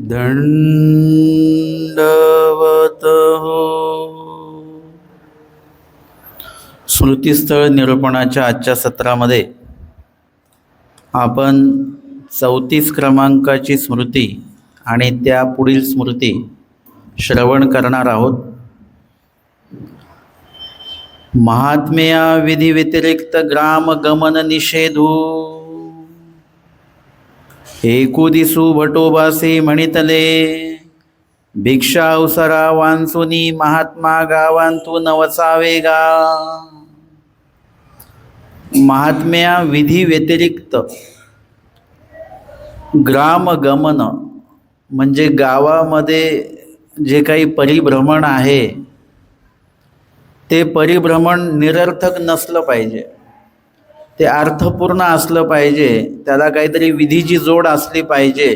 दंडवत हो. स्मृतीस्थळ निरूपणाच्या आजच्या सत्रामध्ये आपण 34 क्रमांकाची स्मृती आणि त्या पुढील स्मृती श्रवण करणार आहोत. महात्म्या विधी व्यतिरिक्त ग्राम गमन निषेधू, एकुदिसू भटोबासी म्हणितले, भिक्षा अवसरा वांसुनी महात्मा गावांतू नवसावे गा. महात्म्या विधी व्यतिरिक्त ग्राम गमन म्हणजे गावामध्ये जे काही परिभ्रमण आहे ते परिभ्रमण निरर्थक नसलं पाहिजे, ते अर्थपूर्ण असलं पाहिजे, त्याला काहीतरी विधीची जोड असली पाहिजे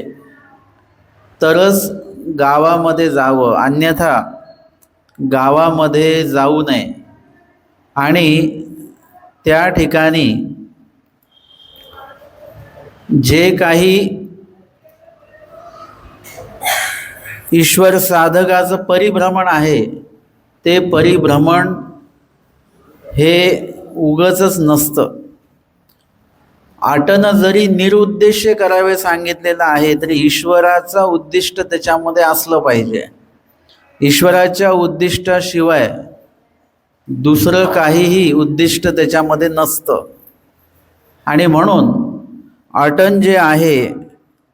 तरच गावामध्ये जावं, अन्यथा गावामध्ये जाऊ नये. आणि त्या ठिकाणी जे काही ईश्वर साधकाचं परिभ्रमण आहे ते परिभ्रमण हे उगाचच नसतं. आटनं जरी निरुद्देश्य करावे सांगितलेलं आहे तरी ईश्वराचा उद्दिष्ट त्याच्यामध्ये असलं पाहिजे. ईश्वराच्या उद्दिष्टाशिवाय दुसरं काहीही उद्दिष्ट त्याच्यामध्ये नसतं. आणि म्हणून आटन जे आहे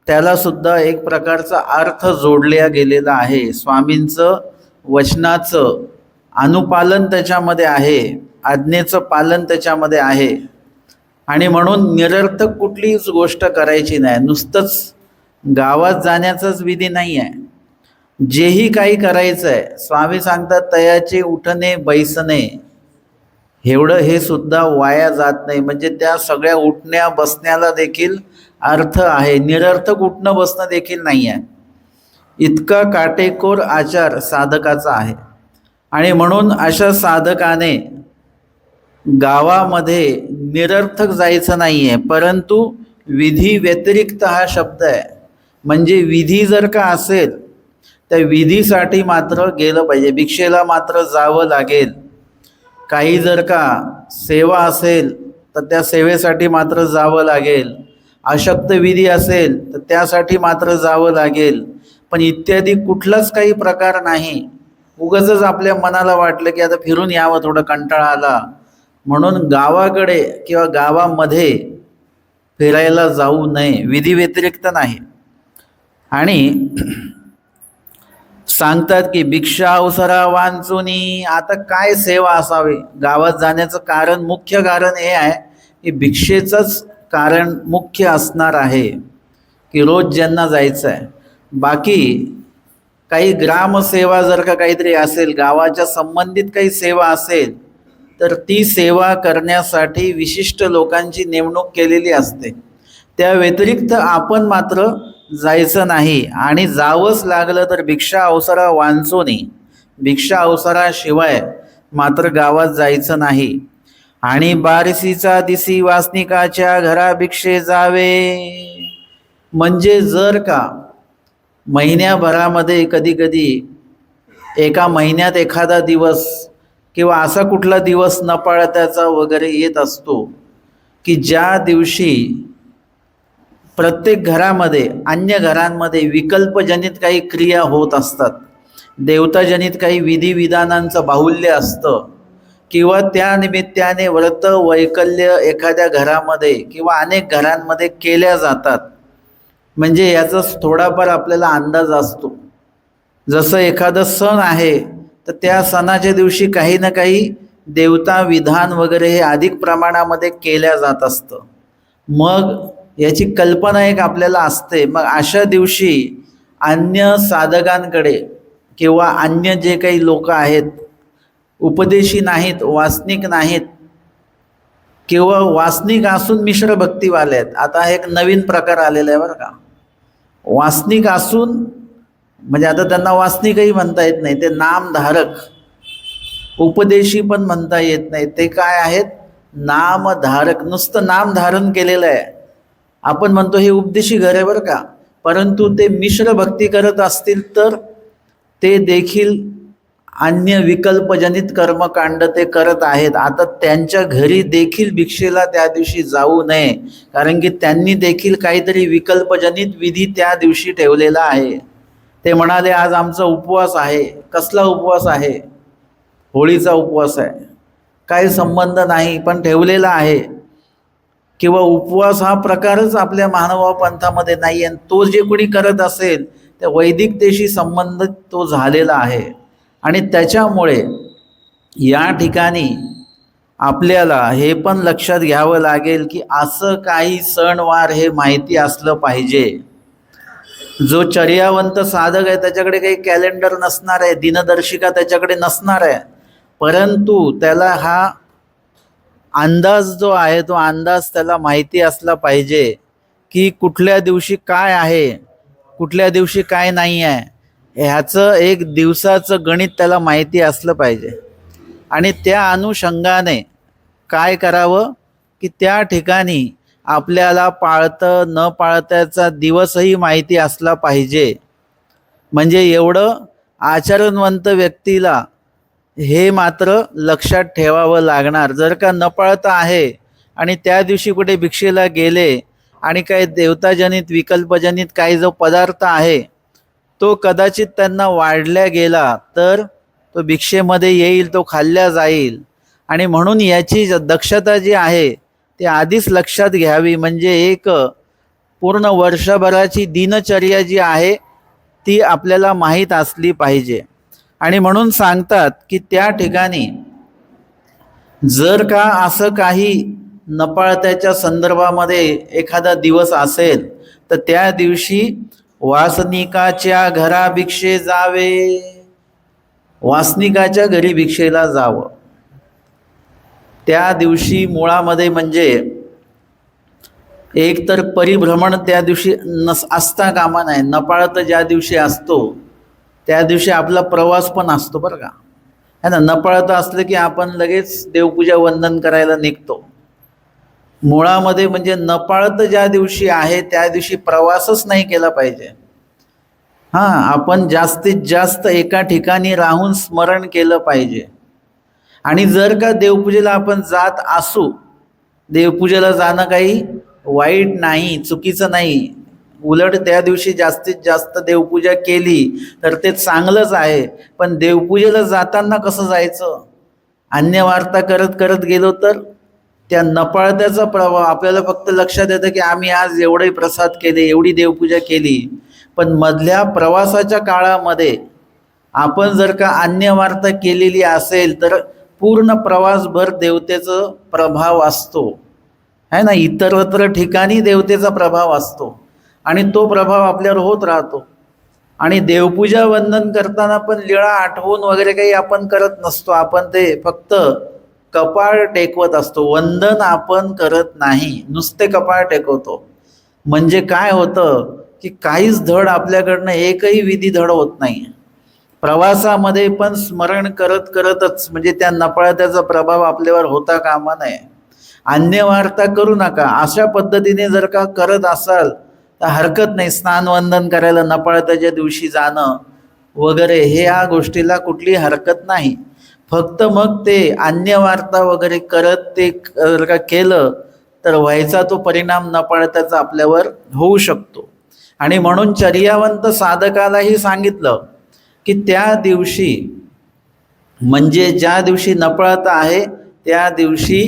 त्याला सुद्धा एक प्रकारचा अर्थ जोडला गेलेला आहे. स्वामींचं वचनाचं अनुपालन त्याच्यामध्ये आहे, आज्ञेचं पालन त्याच्यामध्ये आहे. आणि म्हणून निरर्थक कुठलीच गोष्ट करायची नाही. नुसतंच गावात जाण्याचाच विधी नाही आहे, जेही काही करायचं आहे स्वामी सांगतात तयाचे उठणे बैसणे, एवढं हे सुद्धा वाया जात नाही. म्हणजे त्या सगळ्या उठण्या बसण्याला देखील अर्थ आहे, निरर्थक उठणं बसणं देखील नाही आहे. इतका काटेकोर आचार साधकाचा आहे. आणि म्हणून अशा साधकाने गावामध्ये निरर्थक जायचं नाही आहे, परंतु विधी व्यतिरिक्त हा शब्द आहे. म्हणजे विधी जर का असेल त्या विधीसाठी मात्र गेलं पाहिजे, भिक्षेला मात्र जावं लागेल. काही जर का सेवा असेल तर त्या सेवेसाठी मात्र जावं लागेल. अशक्त विधी असेल तर त्यासाठी मात्र जावं लागेल. पण इत्यादी कुठलाच काही प्रकार नाही. उगाचच आपल्या मनाला वाटलं की आता फिरून यावं, थोडं कंटाळा आला म्हणून गावाकडे किंवा गावामध्ये फिरायला जाऊ नये, विधी व्यतिरिक्त नाही. आणि सांगतात की भिक्षा अवसरा वांचुनी. आता काय सेवा असावी? गावात जाण्याचं कारण, मुख्य कारण हे आहे की भिक्षेचंच कारण मुख्य असणार आहे की रोज ज्यांना जायचं आहे. बाकी काही ग्रामसेवा जर का काहीतरी असेल, गावाच्या संबंधित काही सेवा असेल तर ती सेवा करण्यासाठी विशिष्ट लोकांची नेमणूक केलेली असते. त्या व्यतिरिक्त आपण मात्र जायचं नाही. आणि जावंच लागलं तर भिक्षा अवसरा वांचोनी, भिक्षा अवसराशिवाय मात्र गावात जायचं नाही. आणि बारसीचा दिसी वासनिकाच्या घरा भिक्षे जावे. म्हणजे जर का महिन्याभरामध्ये कधी कधी एका महिन्यात एखादा दिवस किंवा असा कुठला दिवस नपाळत्याचा वगैरे येत असतो की ज्या दिवशी प्रत्येक घरामध्ये, अन्य घरांमध्ये विकल्पजनित काही क्रिया होत असतात, देवताजनित काही विधिविधानांचं बाहुल्य असतं, किंवा त्या निमित्ताने व्रत वैकल्य एखाद्या घरामध्ये किंवा अनेक घरांमध्ये केल्या जातात. म्हणजे याचा थोडाफार आपल्याला अंदाज असतो. जसं एखादं सण आहे तर त्या सणाच्या दिवशी काही ना काही देवता विधान वगैरे हे अधिक प्रमाणामध्ये केल्या जात असतं. मग याची कल्पना एक आपल्याला असते. मग अशा दिवशी अन्य साधकांकडे किंवा अन्य जे काही लोक आहेत, उपदेशी नाहीत, वासनिक नाहीत किंवा वासनिक असून मिश्र भक्तीवाले आहेत. आता एक नवीन प्रकार आलेला आहे बरं का. वासनिक असून म्हणजे आता त्यांना वासनिकही म्हणता येत नाही, ते नामधारक. उपदेशी पण म्हणता येत नाही, ते काय आहेत? नामधारक. नुसतं नाम धारण केलेलं आहे. आपण म्हणतो हे उपदेशी घर आहे बरं का, परंतु ते मिश्र भक्ती करत असतील तर ते देखील अन्य विकल्पजनित कर्मकांड ते करत आहेत. आता त्यांच्या घरी देखील भिक्षेला त्या दिवशी जाऊ नये, कारण की त्यांनी देखील काहीतरी विकल्पजनित विधी त्या दिवशी ठेवलेला आहे. ते म्हणाले आज आमचा उपवास आहे. कसला उपवास आहे? होळीचा उपवास आहे. काही संबंध नाही, पण ठेवलेला आहे. किंवा उपवास हा प्रकारच आपल्या मानव पंथामध्ये नाही, आणि तो जे कोणी करत असेल त्या वैदिकतेशी संबंधित तो झालेला आहे. आणि त्याच्यामुळे या ठिकाणी आपल्याला हे पण लक्षात घ्यावं लागेल की असं काही सणवार हे माहिती असलं पाहिजे. जो चर्यावंत साधक आहे त्याच्याकडे काही कॅलेंडर नसणार आहे, दिनदर्शिका त्याच्याकडे नसणार आहे, परंतु त्याला हा अंदाज जो आहे तो अंदाज त्याला माहिती असला पाहिजे की कुठल्या दिवशी काय आहे, कुठल्या दिवशी काय नाही आहे, ह्याचं एक दिवसाचं गणित त्याला माहिती असलं पाहिजे. आणि त्या अनुषंगाने काय करावं की त्या ठिकाणी आपल्याला पाळतं न पाळत्याचा दिवसही माहिती असला पाहिजे. म्हणजे एवढं आचरणवंत व्यक्तीला हे मात्र लक्षात ठेवावं लागणार. जर का न पाळता आहे आणि त्या दिवशी कुठे भिक्षेला गेले आणि काही देवताजनित विकल्पजनित काही जो पदार्थ आहे तो कदाचित त्यांना वाढल्या गेला तर तो भिक्षेमध्ये येईल, तो खाल्ल्या जाईल. आणि म्हणून याची दक्षता जी आहे ती आधीच लक्षात घ्यावी. म्हणजे एक पूर्ण वर्षभराची दिनचर्या जी आहे ती आपल्याला माहीत असली पाहिजे. आणि म्हणून सांगतात की त्या ठिकाणी जर का असं काही नपाळत्याच्या संदर्भामध्ये एखादा दिवस असेल तर त्या दिवशी वासनिकाच्या घरा भिक्षे जावे, वासनिकाच्या घरी भिक्षेला जावं. त्या दिवशी मुळामध्ये म्हणजे एक तर परिभ्रमण त्या दिवशी असता कामा नाही. नपाळत ज्या दिवशी असतो त्या दिवशी आपला प्रवास पण असतो बरं का, है ना. नपाळत असलं की आपण लगेच देवपूजा वंदन करायला निघतो. मुळामध्ये म्हणजे नपाळत ज्या दिवशी आहे त्या दिवशी प्रवासच नाही केला पाहिजे. आपण जास्तीत जास्त एका ठिकाणी राहून स्मरण केलं पाहिजे. आणि जर का देवपूजेला आपण जात असू, देवपूजेला जाणं काही वाईट नाही, चुकीचं नाही. उलट त्या दिवशी जास्तीत जास्त देवपूजा केली तर ते चांगलंच आहे. पण देवपूजेला जाताना कसं जायचं? अन्य वार्ता करत करत गेलो तर त्या नपाळत्याचा प्रभाव आपल्याला फक्त लक्षात येतं की आम्ही आज एवढे प्रसाद केले, एवढी देवपूजा केली. पण मधल्या प्रवासाच्या काळामध्ये आपण जर का अन्य वार्ता केलेली असेल तर पूर्ण प्रवासभर देवतेचा प्रभाव असतो, है ना. इतरत्र ठिकाणी देवतेचा प्रभाव असतो आणि तो प्रभाव आपल्यावर होत राहतो. आणि देवपूजा वंदन करताना पण लीळा आठवून वगैरे काही आपण करत नसतो. आपण ते फक्त कपाळ टेकवत असतो. वंदन आपण करत नाही, नुसते कपाळ टेकवतो. म्हणजे काय होतं की काहीच धड आपल्याकडनं एकही विधी धड होत नाही. प्रवासामध्ये पण स्मरण करत करतच म्हणजे त्या नपाळत्याचा प्रभाव आपल्यावर होता कामा नये. अन्य वार्ता करू नका. अशा पद्धतीने जर का करत असाल तर हरकत नाही. स्नानवंदन करायला नपाळत्याच्या दिवशी जाणं वगैरे ह्या गोष्टीला कुठली हरकत नाही. फक्त मग ते अन्य वार्ता वगैरे करत ते जर का केलं तर व्हायचा तो परिणाम नपाळत्याचा आपल्यावर होऊ शकतो. आणि म्हणून चर्यावंत साधकालाही सांगितलं की त्या दिवशी म्हणजे ज्या दिवशी नपाळता आहे त्या दिवशी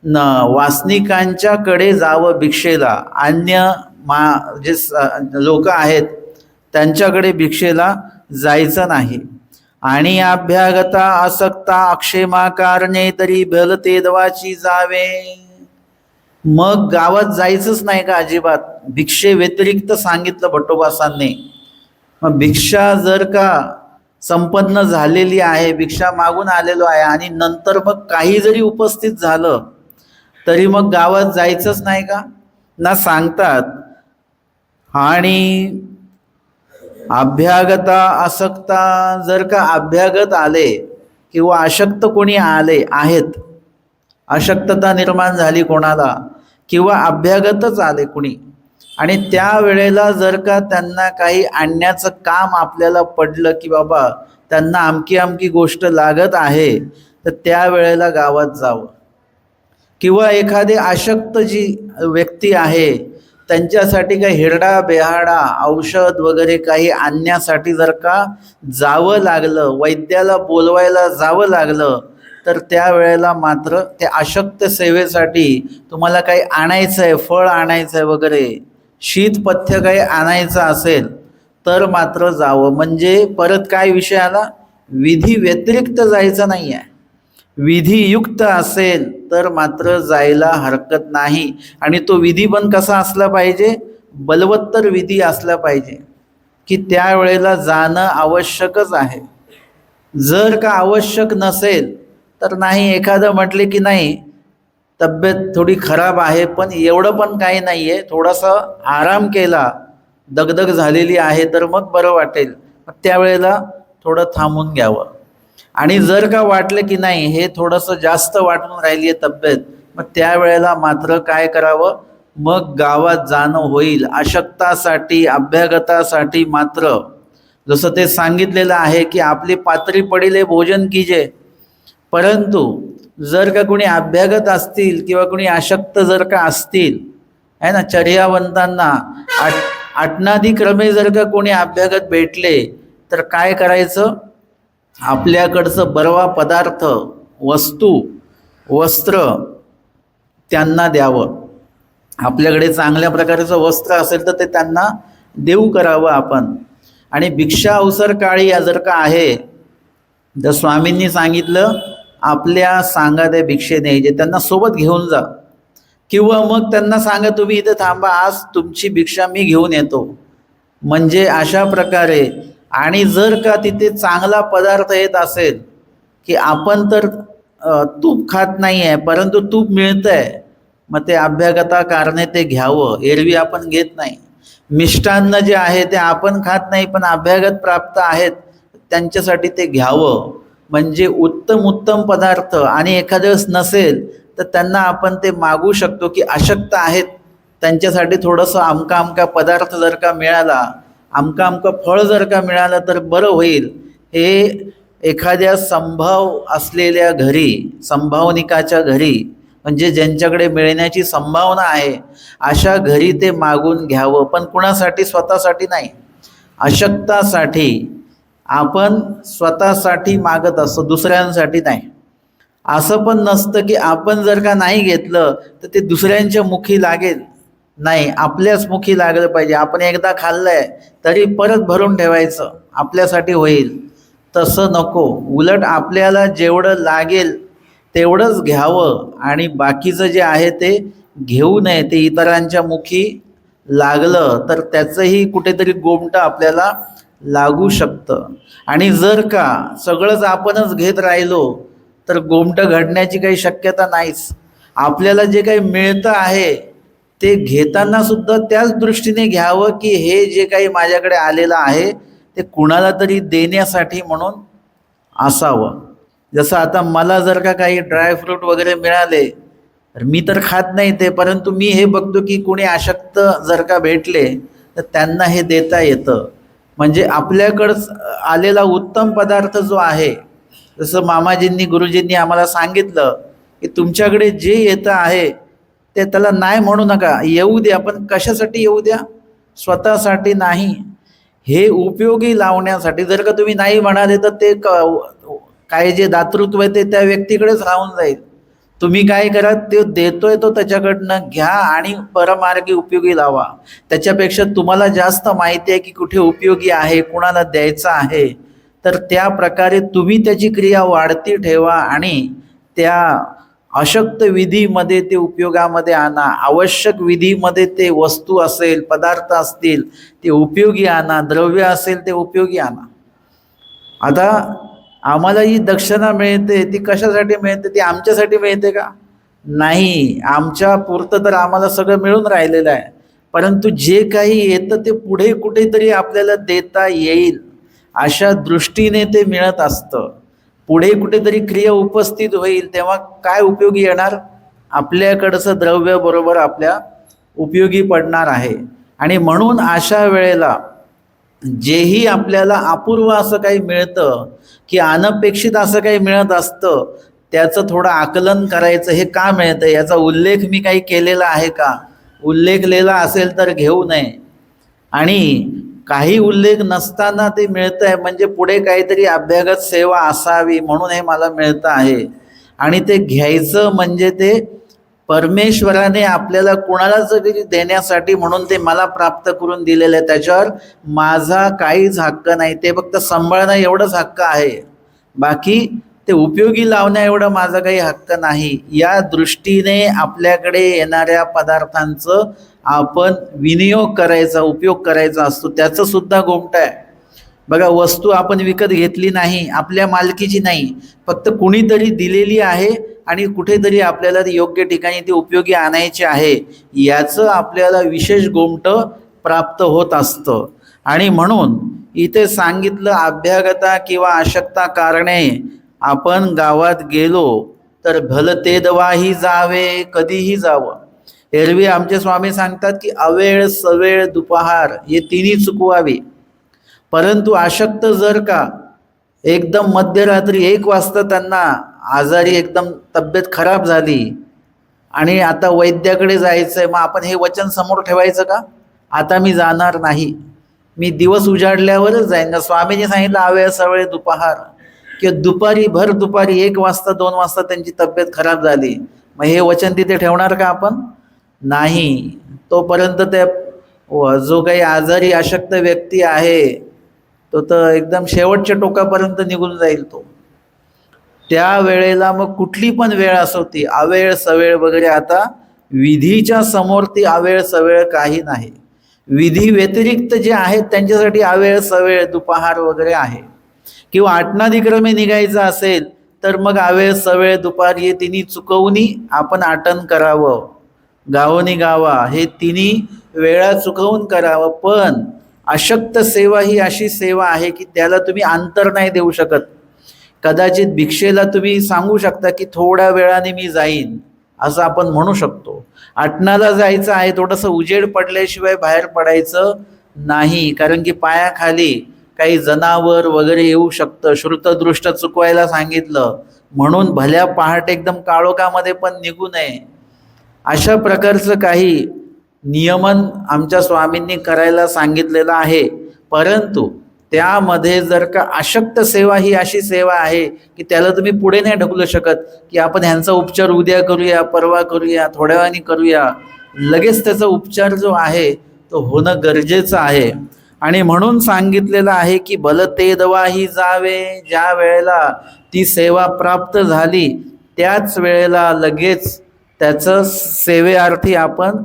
वासनिकांच्याकडे जावं भिक्षेला. अन्य जे लोक आहेत त्यांच्याकडे भिक्षेला जायचं नाही. आणि अभ्यागता आसक्ता अक्षेमा कारणे तरी भलते दवाची जावे. मग गावात जायचंच नाही का अजिबात? भिक्षे व्यतिरिक्त सांगितलं भट्टोबासांनी. मग भिक्षा जर का संपन्न झालेली आहे, भिक्षा मागून आलेलो आहे आणि नंतर मग काही जरी उपस्थित झालं तरी मग गावात जायचंच नाही का ना सांगतात. आणि अभ्यागता आसक्ता जर का अभ्यागत आले किंवा अशक्त कोणी आले आहेत, अशक्तता निर्माण झाली कोणाला किंवा अभ्यागतच आले कुणी, आणि त्यावेळेला जर का त्यांना काही आणण्याचं काम आपल्याला पडलं की बाबा त्यांना अमकी अमकी गोष्ट लागत आहे, तर त्यावेळेला गावात जावं. किंवा एखादी अशक्त जी व्यक्ती आहे त्यांच्यासाठी काही हिरडा बेहाडा औषध वगैरे काही आणण्यासाठी जर का जावं लागलं, वैद्याला बोलवायला जावं लागलं, तर त्यावेळेला मात्र त्या अशक्त सेवेसाठी तुम्हाला काही आणायचं आहे, फळ आणायचं आहे वगैरे, शीतपथ्य काही आणायचं असेल तर मात्र जावं. म्हणजे परत काय विषय आला, विधी व्यतिरिक्त जायचं नाही आहे. विधियुक्त असेल तर मात्र जायला हरकत नाही. आणि तो विधी पण कसा असला पाहिजे, बलवत्तर विधी असला पाहिजे की त्यावेळेला जाणं आवश्यकच आहे. जर का आवश्यक नसेल तर नाही, एखादं म्हटले की नाही तब्येत थोडी खराब आहे पण एवढं पण काही नाही आहे, थोडासा आराम केला, दगदग झालेली आहे तर मग बरं वाटेल, त्यावेळेला थोडं थांबून घ्यावं. आणि जर का वाटलं की नाही हे थोडंसं जास्त वाटून राहिली आहे तब्येत, मग त्यावेळेला मात्र काय करावं, मग गावात जाणं होईल. अशक्तासाठी अभ्यागतासाठी मात्र जसं ते सांगितलेलं आहे की आपली पातळी पडिले भोजन कीजे. परंतु जर का कोणी अभ्यागत असतील किंवा कोणी अशक्त जर का असतील आहे ना, चर्यावंतांना आटनादिक्रमे जर का कोणी अभ्यागत भेटले तर काय करायचं, आपल्याकडचं बरवा पदार्थ वस्तू वस्त्र त्यांना द्यावं. आपल्याकडे चांगल्या प्रकारचं वस्त्र असेल तर ते त्यांना देऊ करावं आपण. आणि भिक्षा अवसर काळी जर का आहे, तर स्वामींनी सांगितलं आपल्या सांगा त्या भिक्षे न्यायचे, त्यांना सोबत घेऊन जा. किंवा मग त्यांना सांगा तुम्ही इथे थांबा, आज तुमची भिक्षा मी घेऊन येतो. म्हणजे अशा प्रकारे. आणि जर का तिथे चांगला पदार्थ येत असेल की आपण तर तूप खात नाही आहे परंतु तूप मिळतं आहे, मग ते अभ्यागता कारणे ते घ्यावं, एरवी आपण घेत नाही. मिष्टान्न जे आहे ते आपण खात नाही पण अभ्यागत प्राप्त आहेत त्यांच्यासाठी ते घ्यावं. म्हणजे उत्तम उत्तम पदार्थ. आणि एखाद्या वेळेस नसेल तर त्यांना आपण ते मागू शकतो की अशक्त आहेत, त्यांच्यासाठी थोडंसं आमका आमका पदार्थ जर का मिळाला, आमका आमका फळ जर का मिळालं तर बरं होईल. हे एखाद्या संभाव असलेल्या घरी, संभावनिकाच्या घरी, म्हणजे ज्यांच्याकडे मिळण्याची संभावना आहे अशा घरी ते मागून घ्यावं. पण कुणासाठी, स्वतःसाठी नाही. अशक्तासाठी आपण स्वतःसाठी मागत असतो, दुसऱ्यांसाठी नाही. असं पण नसतं की आपण जर का नाही घेतलं तर ते दुसऱ्यांच्या मुखी लागेल, नाही, आपल्याच मुखी लागलं पाहिजे. आपण एकदा खाल्लंय तरी परत भरून ठेवायचं, आपल्यासाठी होईल, तसं नको. उलट आपल्याला जेवढं लागेल तेवढंच घ्यावं आणि बाकीचं जे आहे ते घेऊ नये. ते इतरांच्या मुखी लागलं तर त्याचंही कुठेतरी गोमटं आपल्याला लागू शकतं. आणि जर का सगळंच आपणच घेत राहिलो तर गोमटं घडण्याची काही शक्यता नाहीच. आपल्याला जे काही मिळतं आहे ते घेताना सुद्धा त्याच दृष्टीने घ्यावं की हे जे काही माझ्याकडे आलेलं आहे ते कुणाला तरी देण्यासाठी म्हणून असावं. जसं आता मला जर का काही ड्रायफ्रूट वगैरे मिळाले तर मी तर खात नाही ते, परंतु मी हे बघतो की कोणी अशक्त जर का भेटले तर त्यांना हे देता येतं. म्हणजे आपल्याकडं आलेला उत्तम पदार्थ जो आहे, जसं मामाजींनी गुरुजींनी आम्हाला सांगितलं की तुमच्याकडे जे येतं आहे ते त्याला नाही म्हणू नका, येऊ द्या. पण कशासाठी येऊ द्या, स्वतःसाठी नाही, हे उपयोगी लावण्यासाठी. जर का तुम्ही नाही म्हणाले तर ते काय जे दातृत्व आहे ते त्या व्यक्तीकडेच राहून जाईल. तुम्ही काय करा, ते देतोय तो त्याच्याकडनं घ्या आणि परमार्गी उपयोगी लावा. त्याच्यापेक्षा तुम्हाला जास्त माहिती आहे की कुठे उपयोगी आहे, कुणाला द्यायचं आहे, तर त्या प्रकारे तुम्ही त्याची क्रिया वाढती ठेवा आणि त्या अशक्त विधीमध्ये ते उपयोगामध्ये आणा. आवश्यक विधीमध्ये ते वस्तू असेल, पदार्थ असतील ते उपयोगी आणा, द्रव्य असेल ते उपयोगी आणा. आता आम्हाला ही दक्षिणा मिळते ती कशासाठी मिळते, ती आमच्यासाठी मिळते का, नाही. आमच्या पुरतं तर आम्हाला सगळं मिळून राहिलेलं आहे, परंतु जे काही येतं ते पुढे कुठेतरी आपल्याला देता येईल अशा दृष्टीने ते मिळत असतं. पुढे कुठेतरी क्रिया उपस्थित होईल तेव्हा काय उपयोगी येणार, आपल्याकडचं द्रव्य बरोबर आपल्या उपयोगी पडणार आहे. आणि म्हणून अशा वेळेला जेही आपल्याला अपूर्व असं काही मिळतं की अनपेक्षित असं काही मिळत असतं, त्याचं थोडं आकलन करायचं. हे का मिळतं, याचा उल्लेख मी काही केलेला आहे का? उल्लेखलेला असेल तर घेऊ नये. आणि काही उल्लेख नसताना ते मिळतं आहे म्हणजे पुढे काहीतरी अभ्यागत सेवा असावी म्हणून हे मला मिळतं आहे. आणि ते घ्यायचं म्हणजे ते परमेश्वराने आपल्याला कुणाला जरी देण्यासाठी म्हणून ते मला प्राप्त करून दिलेलं आहे. त्याच्यावर माझा काहीच हक्क नाही. ते फक्त सांभाळणं एवढंच हक्क आहे. बाकी ते उपयोगी लावण्या एवढं माझा काही हक्क नाही. या दृष्टीने आपल्याकडे येणाऱ्या पदार्थांचं आपण विनियोग करायचा, उपयोग करायचा असतो. त्याचं सुद्धा गोमट आहे. बघा, वस्तू आपण विकत घेतली नाही, आपल्या मालकीची नाही, फक्त कुणीतरी दिलेली आहे आणि कुठेतरी आपल्याला ती योग्य ठिकाणी ती उपयोगी आणायची आहे, याचं आपल्याला विशेष गोमट प्राप्त होत असतं. आणि म्हणून इथे सांगितलं, अभ्यागता किंवा अशक्ता कारणे आपण गावात गेलो तर भलते दवाही जावे, कधीही जावं. एरवी आमचे स्वामी सांगतात की अवेळ सवेळ दुपार हे तिन्ही चुकवावे. परंतु अशक्त जर का एकदम मध्यरात्री 1 वाजता त्यांना आजारी एकदम तब्येत खराब झाली आणि आता वैद्याकडे जायचंय, मग आपण हे वचन समोर ठेवायचं का? आता मी जाणार नाही, मी दिवस उजाडल्यावरच जाईन ना. स्वामींनी सांगितलं अवेळ सवेळ दुपार, किंवा दुपारी भर दुपारी 1 वाजता 2 वाजता त्यांची तब्येत खराब झाली, मग हे वचन तिथे ठेवणार का आपण? नाही. तोपर्यंत त्या जो काही आजारी अशक्त व्यक्ती आहे तो तर एकदम शेवटच्या टोकापर्यंत निघून जाईल. तो त्या वेळेला मग कुठली पण वेळ असो ती अवेळ सवेळ वगैरे, आता विधीच्या समोर ती अवेळ सवेळ काही नाही. विधी व्यतिरिक्त जे आहेत त्यांच्यासाठी अवेळ सवेळ दुपार वगैरे आहे. किंवा आटनादिक्रमे निघायचं असेल तर मग अवेळ सवेळ दुपार हे तिन्ही चुकवूनी आपण आटन करावं. गावोनी गावा हे तिन्ही वेळा चुकवून करावं. पण अशक्त सेवा ही अशी सेवा आहे की त्याला तुम्ही अंतर नाही देऊ शकत. कदाचित भिक्षेला तुम्ही सांगू शकता की थोड्या वेळाने मी जाईन, असं आपण म्हणू शकतो. आटनाला जायचं आहे, थोडंसं उजेड पडल्याशिवाय बाहेर पडायचं नाही, कारण की पायाखाली काही जनावर वगैरे येऊ शकतं. श्रुतदृष्ट चुकवायला सांगितलं म्हणून भल्या पहाटे एकदम काळोखामध्ये पण निघू नये. अशा प्रकारचं काही नियमन आमच्या स्वामींनी करायला सांगितलेलं आहे. परंतु त्यामध्ये जर का अशक्त सेवा ही अशी सेवा आहे की त्याला तुम्ही पुढे नाही ढकलू शकत की आपण ह्यांचा उपचार उद्या करूया, परवा करूया, थोड्या वेळाने करूया. लगेच त्याचा उपचार जो आहे तो होणं गरजेचं आहे. आणि म्हणून सांगितलेलं आहे की भलते दवाही जावे, ज्या वेळेला ती सेवा प्राप्त झाली त्याच वेळेला लगेच त्याचं सेवेअर्थी आपण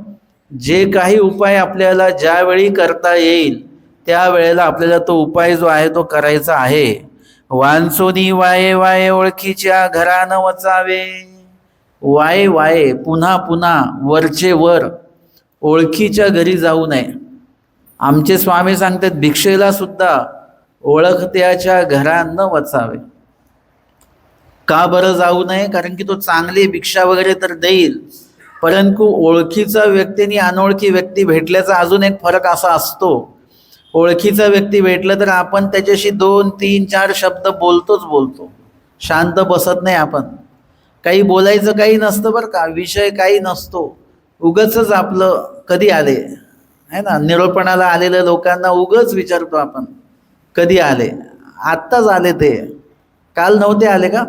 जे काही उपाय आपल्याला ज्यावेळी करता येईल त्यावेळेला आपल्याला तो उपाय जो आहे तो करायचा आहे. वांचोनी वाये वाये ओळखीच्या घरानं वचावे. वाये वाये पुन्हा पुन्हा वरचे वर ओळखीच्या घरी जाऊ नये. आमचे स्वामी सांगतात भिक्षेला सुद्धा ओळखत्याच्या घरानं वचावे. का बरं जाऊ नये? कारण की तो चांगली भिक्षा वगैरे तर देईल, परंतु ओळखीचा व्यक्ती आणि अनोळखी व्यक्ती भेटल्याचा अजून एक फरक असा असतो. ओळखीचा व्यक्ती भेटला तर आपण त्याच्याशी 2, 3, 4 शब्द बोलतो, शांत बसत नाही आपण. काही बोलायचं काही नसतं बरं का, विषय काही नसतो, उगच आपलं कधी आले आहे ना. निरोपणाला आलेल्या लोकांना उगच विचारतो आपण कधी आले, आत्ताच आले, ते काल नव्हते आले का,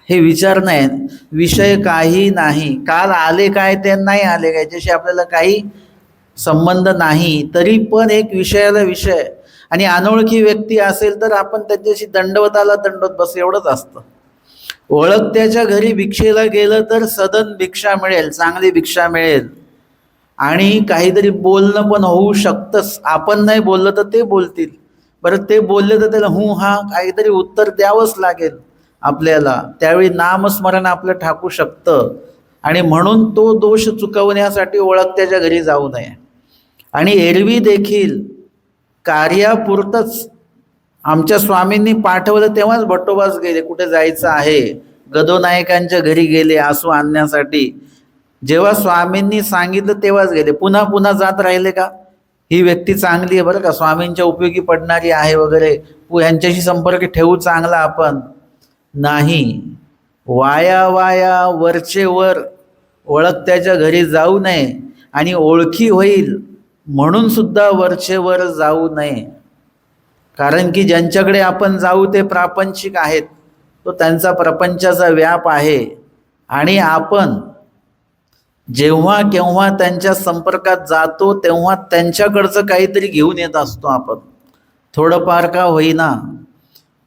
हे विचार नाही. विषय काही नाही, काल आले काय ते नाही आले काय याच्याशी आपल्याला काही संबंध नाही. तरी पण एक विषयाला विषय. आणि अनोळखी व्यक्ती असेल तर आपण त्याच्याशी दंडवताला दंडवत बस, एवढंच असतं. ओळखत्याच्या घरी भिक्षेला गेलं तर सदन भिक्षा मिळेल, चांगली भिक्षा मिळेल आणि काहीतरी बोलणं पण होऊ शकतंच. आपण नाही बोललं तर ते बोलतील. बरं, ते बोलले तर त्याला हा काहीतरी उत्तर द्यावंच लागेल आपल्याला. त्यावेळी नामस्मरण आपलं ठाकू शकतं. आणि म्हणून तो दोष चुकवण्यासाठी ओळखत्याच्या घरी जाऊ नये. आणि एरवी देखील कार्यापुरतंच आमच्या स्वामींनी पाठवलं तेव्हाच भट्टोबास गेले. कुठे जायचं आहे, गदोनायकांच्या घरी गेले आसू आणण्यासाठी, जेव्हा स्वामींनी सांगितलं तेव्हाच गेले, पुन्हा पुन्हा जात राहिले का? ही व्यक्ती चांगली आहे बरं का, स्वामींच्या उपयोगी पडणारी आहे वगैरे, यांच्याशी संपर्क ठेवू चांगला आपण, नाही. वाया वाया वरचे वर ओळखत्याच्या घरी जाऊ नये, आणि ओळखी होईल म्हणून सुद्धा वरचे वर जाऊ नये. कारण की ज्यांच्याकडे आपण जाऊ ते प्रापंचिक आहेत, तो त्यांचा प्रपंचाचा व्याप आहे. आणि आपण जेव्हा केव्हा त्यांच्या संपर्कात जातो तेव्हा त्यांच्याकडचं काहीतरी घेऊन येत असतो आपण, थोडंफार का होईना.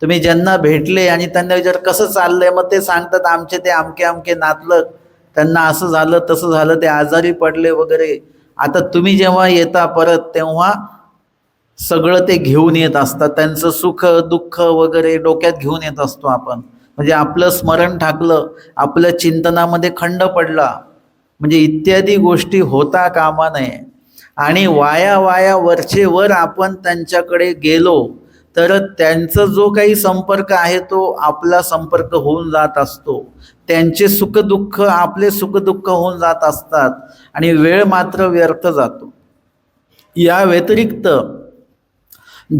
तुम्ही ज्यांना भेटले आणि त्यांना विचार कसं चाललंय, मग ते सांगतात आमचे ते अमके अमके नातलं, त्यांना असं झालं तसं झालं, ते आजारी पडले वगैरे. आता तुम्ही जेव्हा येता परत तेव्हा सगळं ते घेऊन येत असतात, त्यांचं सुख दुःख वगैरे डोक्यात घेऊन येत असतो आपण. म्हणजे आपलं स्मरण ठाकलं, आपल्या चिंतनामध्ये खंड पडला, म्हणजे इत्यादी गोष्टी होता कामा नये. आणि वाया वाया वरचे वर आपण त्यांच्याकडे गेलो तर त्यांचा जो काही संपर्क आहे तो आपला संपर्क होऊन जात असतो, त्यांचे सुखदुःख आपले सुखदुःख होऊन जात असतात, आणि वेळ मात्र व्यर्थ जातो. या व्यतिरिक्त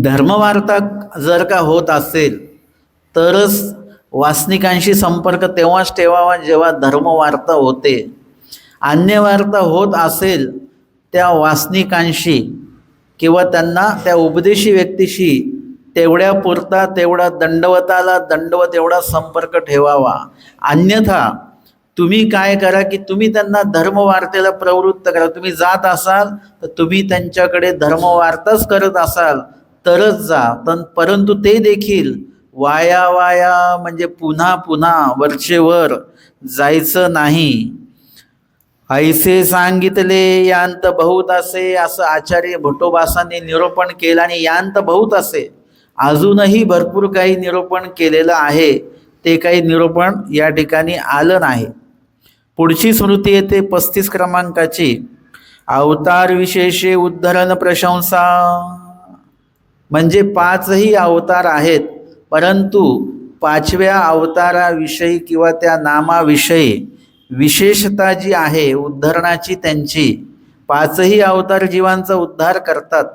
धर्मवार्ता जर का होत असेल तरच वासनिकांशी संपर्क तेव्हाच ठेवावा जेव्हा धर्मवार्ता होते. अन्य वार्ता होत असेल त्या वासनिकांशी किंवा त्यांना त्या उपदेशी व्यक्तीशी तेवढ्या पुरता तेवढा दंडवताला दंडवत एवढा संपर्क ठेवावा. अन्यथा तुम्ही काय करा की तुम्ही त्यांना धर्मवार्तेला प्रवृत्त करा. तुम्ही जात असाल तर तुम्ही त्यांच्याकडे धर्मवार्ताच करत असाल तरच जा, परंतु ते देखील वाया वाया म्हणजे पुन्हा पुन्हा वरचेवर जायचं नाही. ऐसे सांगितले यांत बहुत असे, असं आचार्य भट्टोबासांनी निरूपण केलं. आणि यांत बहुत असे अजूनही भरपूर काही निरूपण केलेलं आहे, ते काही निरूपण या ठिकाणी आलं नाही. पुढची स्मृती येते 35 क्रमांकाची. अवतार विशेषे उद्धरण प्रशंसा, म्हणजे 5ही अवतार आहेत, परंतु 5व्या अवताराविषयी किंवा त्या नामाविषयी विशेषता जी आहे उद्धरणाची त्यांची. 5ही अवतार जीवांचा उद्धार करतात.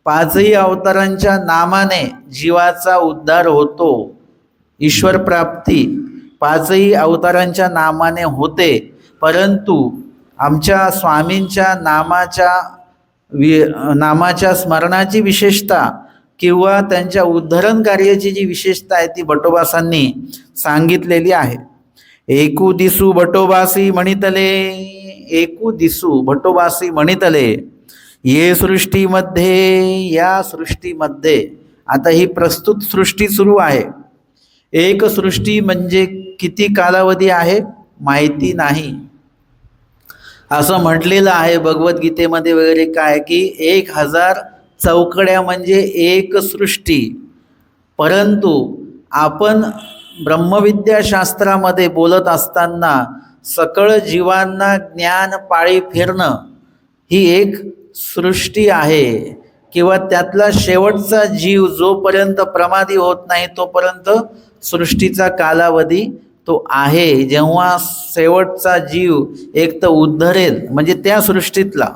5ही अवतारांच्या नामाने जीवाचा उद्धार होतो. ईश्वर प्राप्ती 5ही अवतारांच्या नामाने होते. परंतु आमच्या स्वामींच्या नामाच्या स्मरणाची विशेषता किंवा त्यांच्या उद्धरण कार्याची जी विशेषता आहे ती भट्टोबासांनी सांगितलेली आहे. एकू दिसू भट्टोबासी म्हणितले, एकू दिसू भट्टोबासी म्हणितले, ये सृष्टीमध्ये, या सृष्टीमध्ये. आता ही प्रस्तुत सृष्टी सुरू आहे. एक सृष्टी म्हणजे किती कालावधी आहे माहिती नाही. असं म्हटलेलं आहे भगवद्गीतेमध्ये वगैरे काय की 1000 चौकड्या म्हणजे एक सृष्टी. परंतु आपण ब्रह्मविद्याशास्त्रामध्ये बोलत असताना सकळ जीवांना ज्ञान पाळी फिरणं ही एक सृष्टी आहे, किंवा त्यातला शेवटचा जीव जोपर्यंत प्रमादी होत नाही तोपर्यंत सृष्टीचा कालावधी तो आहे. जेव्हा शेवटचा जीव एक तर उद्धरेल म्हणजे त्या सृष्टीतला,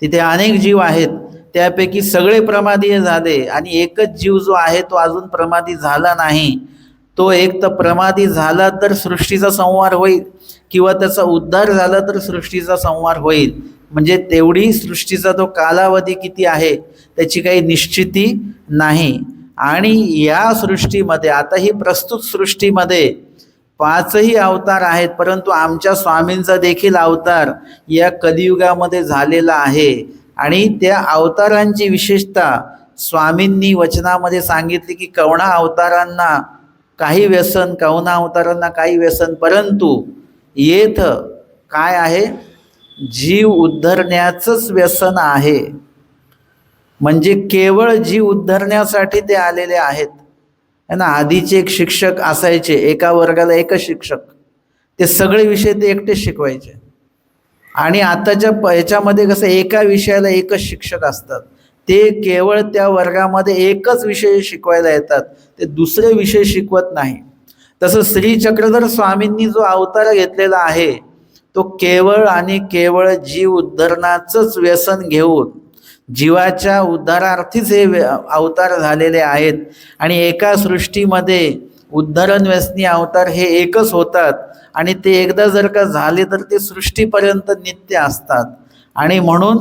तिथे अनेक जीव आहेत, त्यापैकी सगळे प्रमादी झाले आणि एकच जीव जो आहे तो अजून प्रमादी झाला नाही, तो एक तर प्रमादी झाला तर सृष्टीचा संहार होईल, किंवा त्याचा उद्धार झाला तर सृष्टीचा संहार होईल. म्हणजे तेवढी सृष्टीचा तो कालावधी किती आहे त्याची काही निश्चिती नाही. आणि या सृष्टीमध्ये आता ही प्रस्तुत सृष्टीमध्ये 5ही अवतार आहेत, परंतु आमच्या स्वामींचा देखील अवतार या कलियुगामध्ये झालेला आहे. आणि त्या अवतारांची विशेषता स्वामींनी वचनामध्ये सांगितली की कवणा अवतारांना काही व्यसन, कवना अवतारांना काही व्यसन, परंतु येथ काय आहे, जीव उद्धरण्याचंच व्यसन आहे. म्हणजे केवळ जीव उद्धरण्यासाठी ते आलेले आहेत. है ना. आधीचे एक शिक्षक असायचे, एका वर्गाला एकच शिक्षक, ते सगळे विषय ते एकटेच शिकवायचे. आणि आताच्या याच्यामध्ये कसं एका विषयाला एकच शिक्षक असतात, ते केवळ त्या वर्गामध्ये एकच विषय शिकवायला येतात, ते दुसरे विषय शिकवत नाही. तसं श्री चक्रधर स्वामींनी जो अवतार घेतलेला आहे तो केवळ आणि केवळ जीव उद्धरणाचंच व्यसन घेऊन जीवाच्या उद्धारार्थीच हे अवतार झालेले आहेत. आणि एका सृष्टीमध्ये उद्धरण व्यसनी अवतार हे एकच होतात आणि ते एकदा जर का झाले तर ते सृष्टीपर्यंत नित्य असतात. आणि म्हणून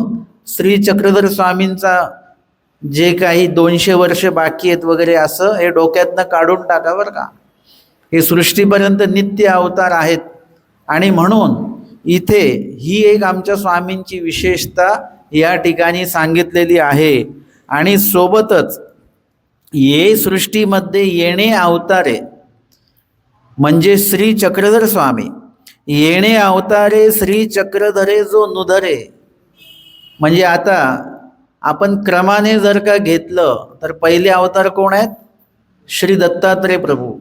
श्री चक्रधर स्वामींचा जे काही 200 वर्ष बाकी आहेत वगैरे असं हे डोक्यातनं काढून टाका बरं का. हे सृष्टीपर्यंत नित्य अवतार आहेत. आणि म्हणून इथे ही एक आमच्या स्वामींची विशेषता या ठिकाणी सांगितलेली आहे. आणि सोबतच ये सृष्टीमध्ये येणे अवतारे म्हणजे श्री चक्रधर स्वामी. येणे अवतारे श्री चक्रधरे जो नुधरे. म्हणजे आता आपण क्रमाने जर का घेतलं तर पहिले अवतार कोण आहेत? श्री दत्तात्रय प्रभू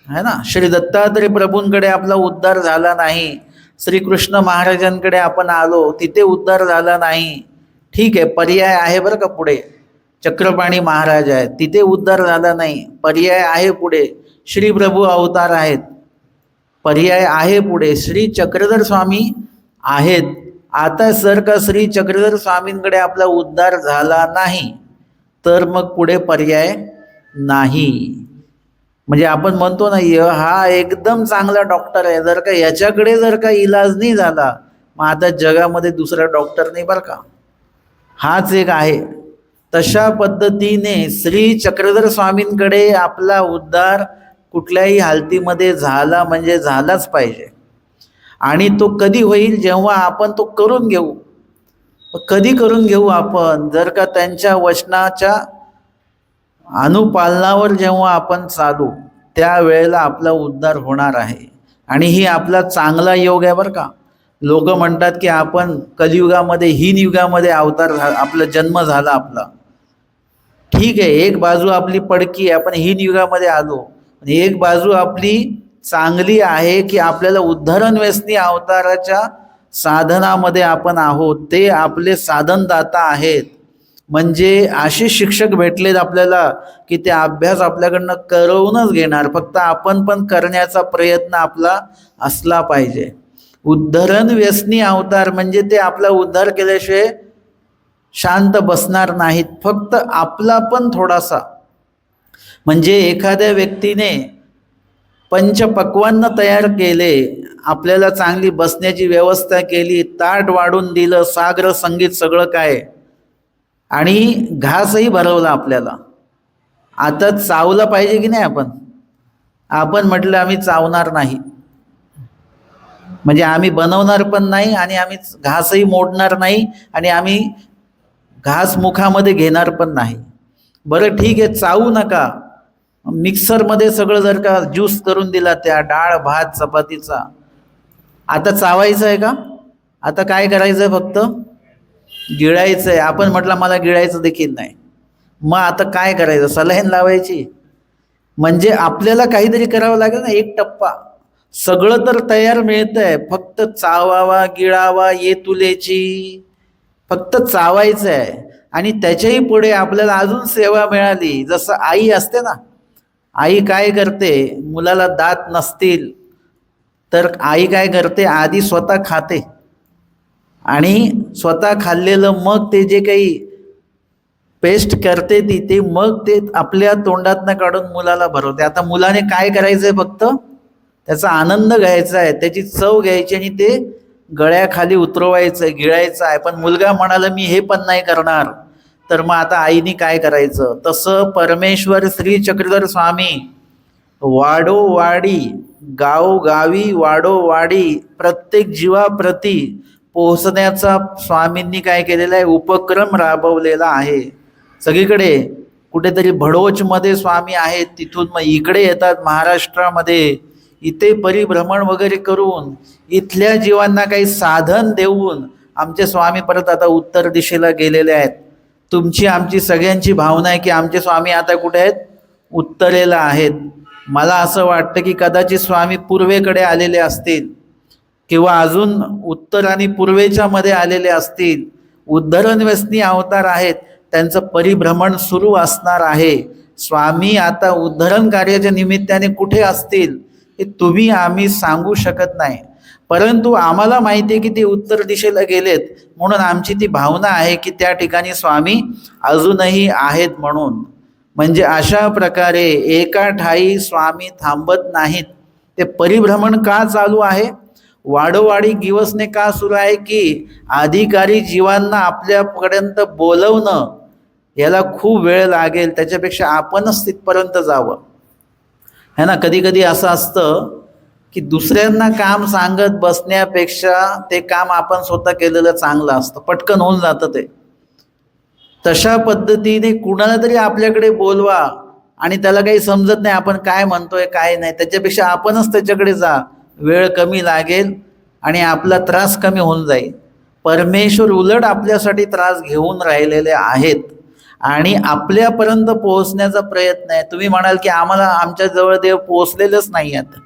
है ना. श्री दत्तात्रय प्रभूंकडे आपला उद्धार झाला नाही. श्रीकृष्ण महाराजांकडे आपण आलो, तिथे उद्धार झाला नाही. ठीक आहे, पर्याय आहे बरं का पुढे. चक्रपाणी महाराज आहेत, तिथे उद्धार झाला नाही. पर्याय आहे पुढे. श्री प्रभू अवतार आहेत, पर्याय आहे पुढे. श्री चक्रधर स्वामी आहेत. आता जर का श्री चक्रधर स्वामींकडे आपला उद्धार झाला नाही तर मग पुढे पर्याय नाही. म्हणजे आपण म्हणतो ना हा एकदम चांगला डॉक्टर आहे, जर का याच्याकडे जर का इलाज नाही झाला मग आता जगामध्ये दुसरा डॉक्टर नाही बरं का. हाच एक आहे. तशा पद्धतीने श्री चक्रधर स्वामींकडे आपला उद्धार कुठल्याही हालतीमध्ये झाला म्हणजे झालाच पाहिजे. आणि तो कधी होईल? जेव्हा आपण तो करून घेऊ. कधी करून घेऊ आपण? जर का त्यांच्या वचनाच्या अनुपालनावर जेव्हा आपण चालू त्यावेळेला आपला उद्धार होणार आहे. आणि ही आपला चांगला योग आहे बरं का. लोक म्हणतात की आपण कलियुगामध्ये हीन युगामध्ये अवतार आपला जन्म झाला आपला. ठीक आहे, एक बाजू आपली पडकी आहे, आपण हीन युगामध्ये आलो. आणि एक बाजू आपली चांगली आहे की आपल्याला उद्धरण व्यसनी अवताराच्या साधनामध्ये आपण आहोत. ते आपले साधनदाता आहेत. म्हणजे असे शिक्षक भेटलेत आपल्याला की ते अभ्यास आपल्याकडनं करवूनच घेणार. फक्त आपण पण करण्याचा प्रयत्न आपला असला पाहिजे. उद्धरण व्यसनी अवतार म्हणजे ते आपला उद्धार केल्याशिवाय शांत बसणार नाहीत. फक्त आपला पण थोडासा, म्हणजे एखाद्या व्यक्तीने पंचपक्वान्न तयार केले, आपल्याला चांगली बसण्याची व्यवस्था केली, ताट वाढून दिलं, साग्र संगीत सगळं काय, आणि घासही भरवला आपल्याला. आता चावलं पाहिजे की नाही आपण? आपण म्हटलं आम्ही चावणार नाही, म्हणजे आम्ही बनवणार पण नाही आणि आम्ही घासही मोडणार नाही आणि आम्ही घास मुखामध्ये घेणार पण नाही. बरं ठीक आहे, चावू नका. मिक्सरमध्ये सगळं जर का ज्यूस करून दिला त्या डाळ भात चपातीचा, आता चावायचं आहे का? आता काय करायचं आहे? फक्त गिळायचं आहे. आपण म्हटलं मला गिळायचं देखील नाही, मग आता काय करायचं? सलाईन लावायची? म्हणजे आपल्याला काहीतरी करावं लागेल ना. एक टप्पा. सगळं तर तयार मिळतंय, फक्त चावावा गिळावा ये तुलेची, फक्त चावायचं आहे. आणि त्याच्याही पुढे आपल्याला अजून सेवा मिळाली. जसं आई असते ना, आई काय करते? मुलाला दात नसतील तर आई काय करते? आधी स्वतः खाते आणि स्वतः खाल्लेलं मग ते जे काही पेस्ट करते ते मग ते आपल्या तोंडातनं काढून मुलाला भरवते. आता मुलाने काय करायचंय? फक्त त्याचा आनंद घ्यायचा आहे, त्याची चव घ्यायची आणि ते गळ्याखाली उतरवायचं, गिळायचं आहे. पण मुलगा म्हणाला मी हे पण नाही करणार, तर मग आता आईने काय करायचं? तसं परमेश्वर श्री चक्रधर स्वामी वाडोवाडी, गावोगावी वाडोवाडी प्रत्येक जीवाप्रती पोहोचण्याचा स्वामींनी काय केलेला आहे? उपक्रम राबवलेला आहे. सगळीकडे कुठेतरी भडोचमध्ये स्वामी आहेत, तिथून मग इकडे येतात महाराष्ट्रामध्ये, इथे परिभ्रमण वगैरे करून इथल्या जीवांना काही साधन देऊन आमचे स्वामी परत आता उत्तर दिशेला गेलेले आहेत. तुमची आमची सगळ्यांची भावना आहे की आमचे स्वामी आता कुठे आहेत? उत्तरेला आहेत. मला असं वाटतं की कदाचित स्वामी पूर्वेकडे आलेले असतील किंवा अजून उत्तर आणि पूर्वेच्या मध्ये आलेले असतील. उद्धरण व्यसनी अवतार आहेत, त्यांचं परिभ्रमण सुरू असणार आहे. स्वामी आता उद्धरण कार्याच्या निमित्ताने कुठे असतील हे तुम्ही आम्ही सांगू शकत नाही. परंतु आम्हाला माहिती आहे की ते उत्तर दिशेला गेलेत, म्हणून आमची ती भावना आहे की त्या ठिकाणी स्वामी अजूनही आहेत म्हणून. म्हणजे अशा प्रकारे एका ठाई स्वामी थांबत नाहीत. ते परिभ्रमण का चालू आहे, वाडोवाडी गिवसने का सुरू आहे, की अधिकारी जीवांना आपल्यापर्यंत बोलवणं याला खूप वेळ लागेल, त्याच्यापेक्षा आपणच तिथपर्यंत जावं है ना. कधी कधी असं असतं की दुसऱ्यांना काम सांगत बसण्यापेक्षा ते काम आपण स्वतः केलेलं चांगलं असतं, पटकन होऊन जातं ते. तशा पद्धतीने कुणाला तरी आपल्याकडे बोलवा आणि त्याला काही समजत नाही आपण काय म्हणतोय काय नाही, त्याच्यापेक्षा आपणच त्याच्याकडे जा, वेळ कमी लागेल आणि आपला त्रास कमी होऊन जाईल. परमेश्वर उलट आपल्यासाठी त्रास घेऊन राहिलेले आहेत आणि आपल्यापर्यंत पोहोचण्याचा प्रयत्न आहे. तुम्ही म्हणाल की आम्हाला आमच्या जवळ देव पोहोचलेलंच नाही आहेत,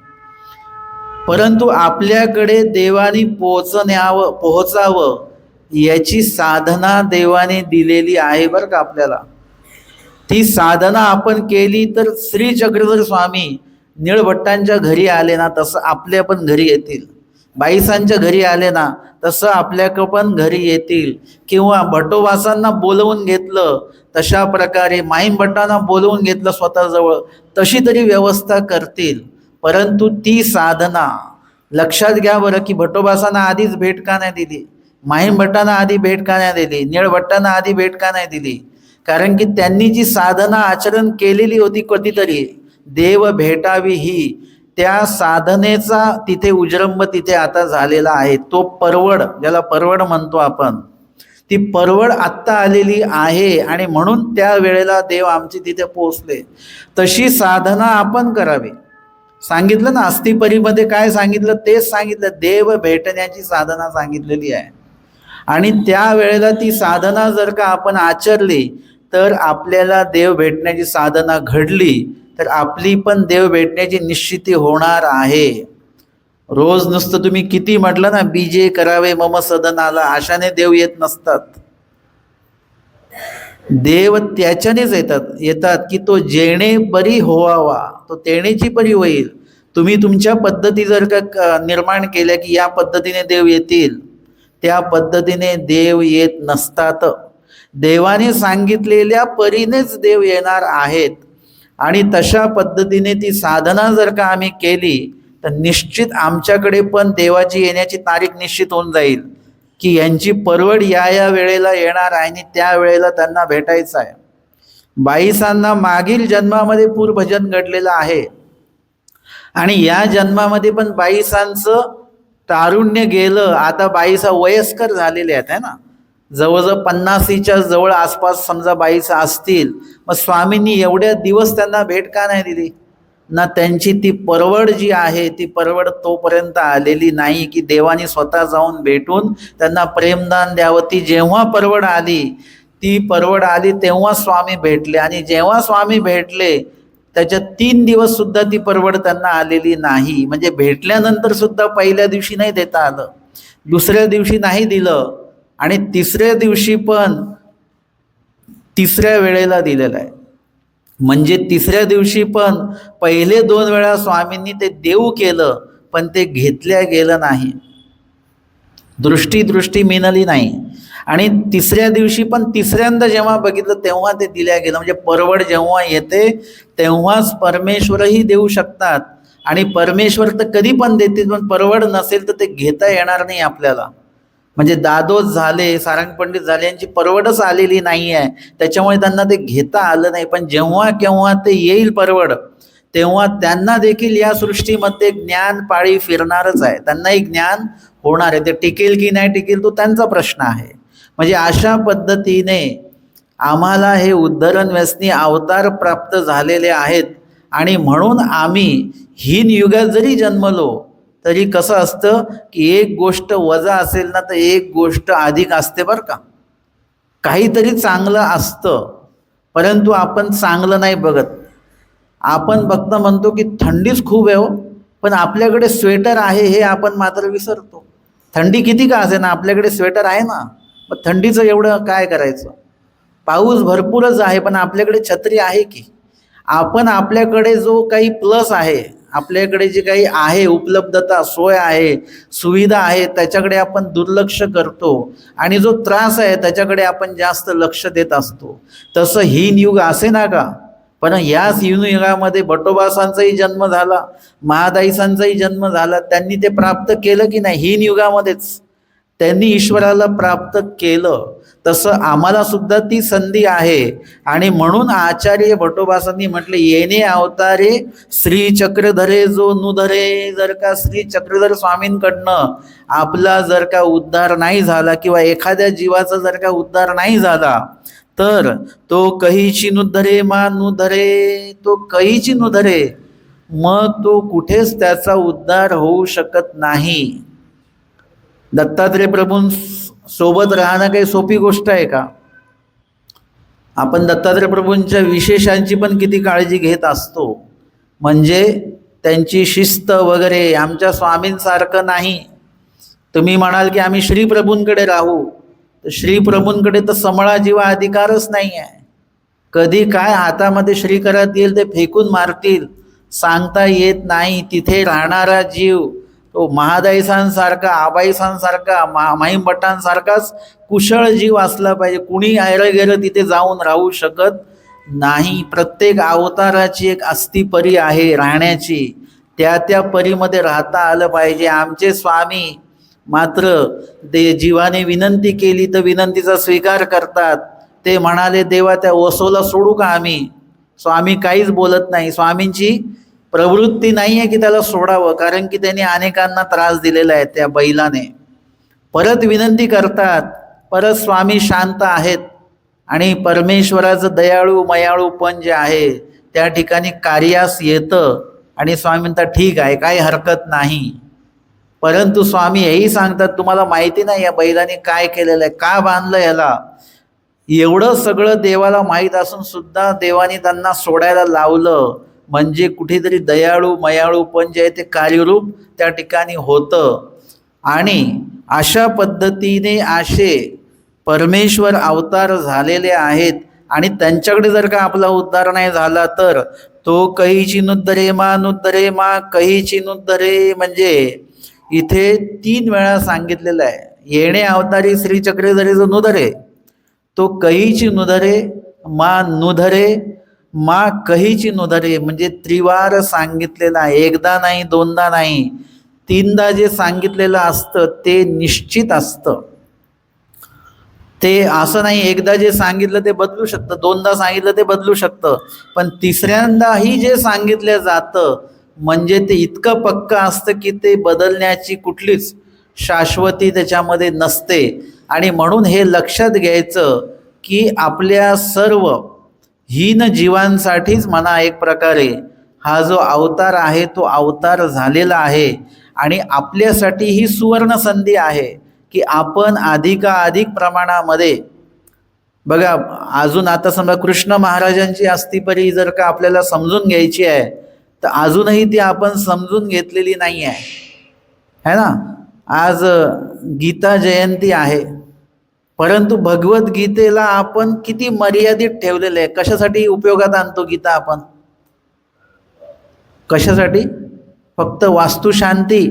परंतु आपल्याकडे देवानी पोहोचावं याची साधना देवाने दिलेली आहे बरं का आपल्याला. ती साधना आपण केली तर श्री चक्रधर स्वामी निळभट्टांच्या घरी आले ना तसं आपल्या पण घरी येतील, बाईसांच्या घरी आले ना तसं आपल्याकडं पण घरी येतील, किंवा भटोबासांना बोलवून घेतलं तशा प्रकारे माहीम भट्टांना बोलवून घेतलं स्वतःजवळ तशी तरी व्यवस्था करतील. परंतु ती साधना लक्षात घ्या बरं की भटोबासांना आधीच भेट का नाही दिली, माहीम भट्टांना आधी भेट का नाही दिली, निळ भट्टांना आधी भेट का नाही दिली, कारण की त्यांनी जी साधना आचरण केलेली होती कधीतरी देव भेटावी ही, त्या साधनेचा तिथे उजरंब तिथे आता झालेला आहे. तो परवड ज्याला परवड म्हणतो आपण, ती परवड आत्ता आलेली आहे आणि म्हणून त्या वेळेला देव आमचे तिथे पोहोचले. तशी साधना आपण करावी. सांगितलं ना अस्थिपरीमध्ये काय सांगितलं, तेच सांगितलं, देव भेटण्याची साधना सांगितलेली आहे. आणि त्या वेळेला ती साधना जर का आपण आचरली तर आपल्याला देव भेटण्याची साधना घडली तर आपली पण देव भेटण्याची निश्चिती होणार आहे. रोज नुसतं तुम्ही किती म्हटलं ना बीजे करावे मम सदनाला, अशाने देव येत नसतात. देव त्याच्यानेच येतात की तो जेणे परी होवावा तो तेणेची परी होईल. तुम्ही तुमच्या पद्धती जर का निर्माण केल्या की या पद्धतीने देव येतील, त्या पद्धतीने देव येत नसतात. देवाने सांगितलेल्या परीनेच देव येणार आहेत. आणि तशा पद्धतीने ती साधना जर का आम्ही केली तर निश्चित आमच्याकडे पण देवाची येण्याची तारीख निश्चित होऊन जाईल की यांची परवड या वेळेला येणार आहे आणि त्या वेळेला त्यांना भेटायचं आहे. बाईसांना मागील जन्मामध्ये पूर्वभजन घडलेलं आहे आणि या जन्मामध्ये पण बाईसांचं तारुण्य गेलं, आता बाईसा वयस्कर झालेले आहेत है ना, जवळजवळ 50च्या जवळ आसपास समजा बाईस असतील. मग स्वामींनी एवढ्या दिवस त्यांना भेट का नाही दिली ना, त्यांची ती परवड जी आहे ती परवड तोपर्यंत आलेली नाही की देवानी स्वतः जाऊन भेटून त्यांना प्रेमदान द्यावं. ती जेव्हा परवड आली, ती परवड आली तेव्हा स्वामी भेटले आणि जेव्हा स्वामी भेटले त्याच्या 3 दिवस सुद्धा ती परवड त्यांना आलेली नाही. म्हणजे भेटल्यानंतर सुद्धा पहिल्या दिवशी नाही देता आलं, दुसऱ्या दिवशी नाही दिलं आणि तिसऱ्या दिवशी पण तिसऱ्या वेळेला दिलेलं आहे. म्हणजे तिसऱ्या दिवशी पण पहिले 2 वेळा स्वामींनी ते देऊ केलं पण ते घेतल्या गेलं नाही, दृष्टी मिळाली नाही. आणि तिसऱ्या दिवशी पण तिसऱ्यांदा जेव्हा बघितलं तेव्हा ते दिल्या गेलं. म्हणजे परवड जेव्हा येते तेव्हाच परमेश्वरही देऊ शकतात आणि परमेश्वर तर कधी पण देतील, पण परवड नसेल तर ते घेता येणार नाही आपल्याला. म्हणजे दादोस झाले, सारंग पंडित झाले, यांची परवडच आलेली नाही आहे, त्याच्यामुळे त्यांना ते घेता आलं नाही. पण जेव्हा केव्हा ते येईल परवड तेव्हा त्यांना देखील या सृष्टीमध्ये ज्ञान पाळी फिरणारच आहे, त्यांनाही ज्ञान होणार आहे. ते टिकेल की नाही टिकेल तो त्यांचा प्रश्न आहे. म्हणजे अशा पद्धतीने आम्हाला हे उद्धरण व्यसनी अवतार प्राप्त झालेले आहेत आणि म्हणून आम्ही हीन युगात जरी जन्मलो तरी कसं असतं की एक गोष्ट वजा असेल ना तर एक गोष्ट अधिक असते बरं का. काहीतरी चांगलं असतं परंतु आपण चांगलं नाही बघत. आपण फक्त म्हणतो की थंडीच खूप आहे हो, पण आपल्याकडे स्वेटर आहे हे आपण मात्र विसरतो. थंडी किती का असे ना आपल्याकडे स्वेटर आहे ना, मग थंडीचं एवढं काय करायचं. पाऊस भरपूरच आहे पण आपल्याकडे छत्री आहे की. आपण आपल्याकडे जो काही प्लस आहे आपल्याकडे जे काही आहे, उपलब्धता, सोय आहे, सुविधा आहे, त्याच्याकडे आपण दुर्लक्ष करतो आणि जो त्रास आहे त्याच्याकडे आपण जास्त लक्ष देत असतो. तसं हीन युग असे ना का, पण याच युगामध्ये भटोबासांचाही जन्म झाला, महादाईसांचाही जन्म झाला. त्यांनी ते प्राप्त केलं की नाही? हीन युगामध्येच त्यांनी ईश्वराला प्राप्त केलं. तसं आम्हाला सुद्धा ती संधी आहे. आणि म्हणून आचार्य भटोबासांनी म्हटले, येणे अवतारे श्री चक्रधरे जो नुधरे. जर का श्री चक्रधर स्वामींकडनं आपला जर का उद्धार नाही झाला किंवा एखाद्या जीवाचा जर का उद्धार नाही झाला, तर तो कहीची नुधरे मा नुधरे, तो कहीची नुधरे, मग तो कुठेच त्याचा उद्धार होऊ शकत नाही. दत्तात्रय प्रभूं सोबत राहणं काही सोपी गोष्ट आहे का? आपण दत्तात्रय प्रभूंच्या विशेषांची पण किती काळजी घेत असतो, म्हणजे त्यांची शिस्त वगैरे. आमच्या स्वामींसारखं नाही. तुम्ही म्हणाल की आम्ही श्रीप्रभूंकडे राहू, तर श्रीप्रभूंकडे तर समळा जीवा अधिकारच नाही आहे. कधी काय हातामध्ये श्रीकरात येईल ते फेकून मारतील, सांगता येत नाही. तिथे राहणारा जीव तो महादाईसांसारखा, आबाईसांसारखा, माहीम भट्टांसारखाच कुशळ जीव असला पाहिजे. कुणी आयरं गेलं तिथे जाऊन राहू शकत नाही. प्रत्येक अवताराची एक अस्थिपरी आहे राहण्याची, त्या परीमध्ये राहता आलं पाहिजे. आमचे स्वामी मात्र ते जीवाने विनंती केली तर विनंतीचा स्वीकार करतात. ते म्हणाले, देवा त्या ओसोला सोडू का आम्ही? स्वामी काहीच बोलत नाही. स्वामींची प्रवृत्ती नाही आहे की त्याला सोडावं, कारण की त्यांनी अनेकांना त्रास दिलेला आहे त्या बैलाने. परत विनंती करतात, परत स्वामी शांत आहेत आणि परमेश्वराचं दयाळू मयाळूपण जे आहे त्या ठिकाणी कार्यास येतं. आणि स्वामी म्हणतात, ठीक आहे, काही हरकत नाही. परंतु स्वामी हेही सांगतात, तुम्हाला माहिती नाही या बैलाने काय केलेलं आहे, का बांधलं याला. एवढं सगळं देवाला माहीत असून सुद्धा देवाने त्यांना सोडायला लावलं, म्हणजे कुठेतरी दयाळू मयाळूपण जे आहे ते कार्यरूप त्या ठिकाणी होतं. आणि अशा पद्धतीने असे परमेश्वर अवतार झालेले आहेत. आणि त्यांच्याकडे जर का आपला उद्धार नाही झाला, तर तो कहीची नुद्धरे मा कहीची नुद्धरे, म्हणजे इथे 3 वेळा सांगितलेलं आहे. येणे अवतारी श्री चक्रधरे जो नुधरे, तो कहीची नुधरे मा कहीची नुधरे, म्हणजे त्रिवार सांगितलेलं आहे. एकदा नाही, दोनदा नाही, 3दा जे सांगितलेलं असतं ते निश्चित असतं. ते असं नाही एकदा जे सांगितलं ते बदलू शकतं, 2दा सांगितलं ते बदलू शकतं, पण 3ऱ्यांदाही जे सांगितलं जातं म्हणजे ते इतकं पक्का असतं की ते बदलण्याची कुठलीच शाश्वती त्याच्यामध्ये नसते. आणि म्हणून हे लक्षात घ्यायचं की आपल्या सर्व हीन जीवांसाठीच म्हणा एक प्रकारे हा जो अवतार आहे तो अवतार झालेला आहे. आणि आपल्यासाठी ही सुवर्ण संधी आहे की आपण अधिकाधिक प्रमाणामध्ये बघा, अजून आता समजा कृष्ण महाराजांची अस्थिपरी जर का आपल्याला समजून घ्यायची आहे, तर अजूनही ती आपण समजून घेतलेली नाही आहे, है ना. आज गीता जयंती आहे, परंतु भगवद्गीतेला आपण किती मर्यादित ठेवलेलं आहे. कशासाठी उपयोगात आणतो गीता आपण? कशासाठी? फक्त वास्तुशांती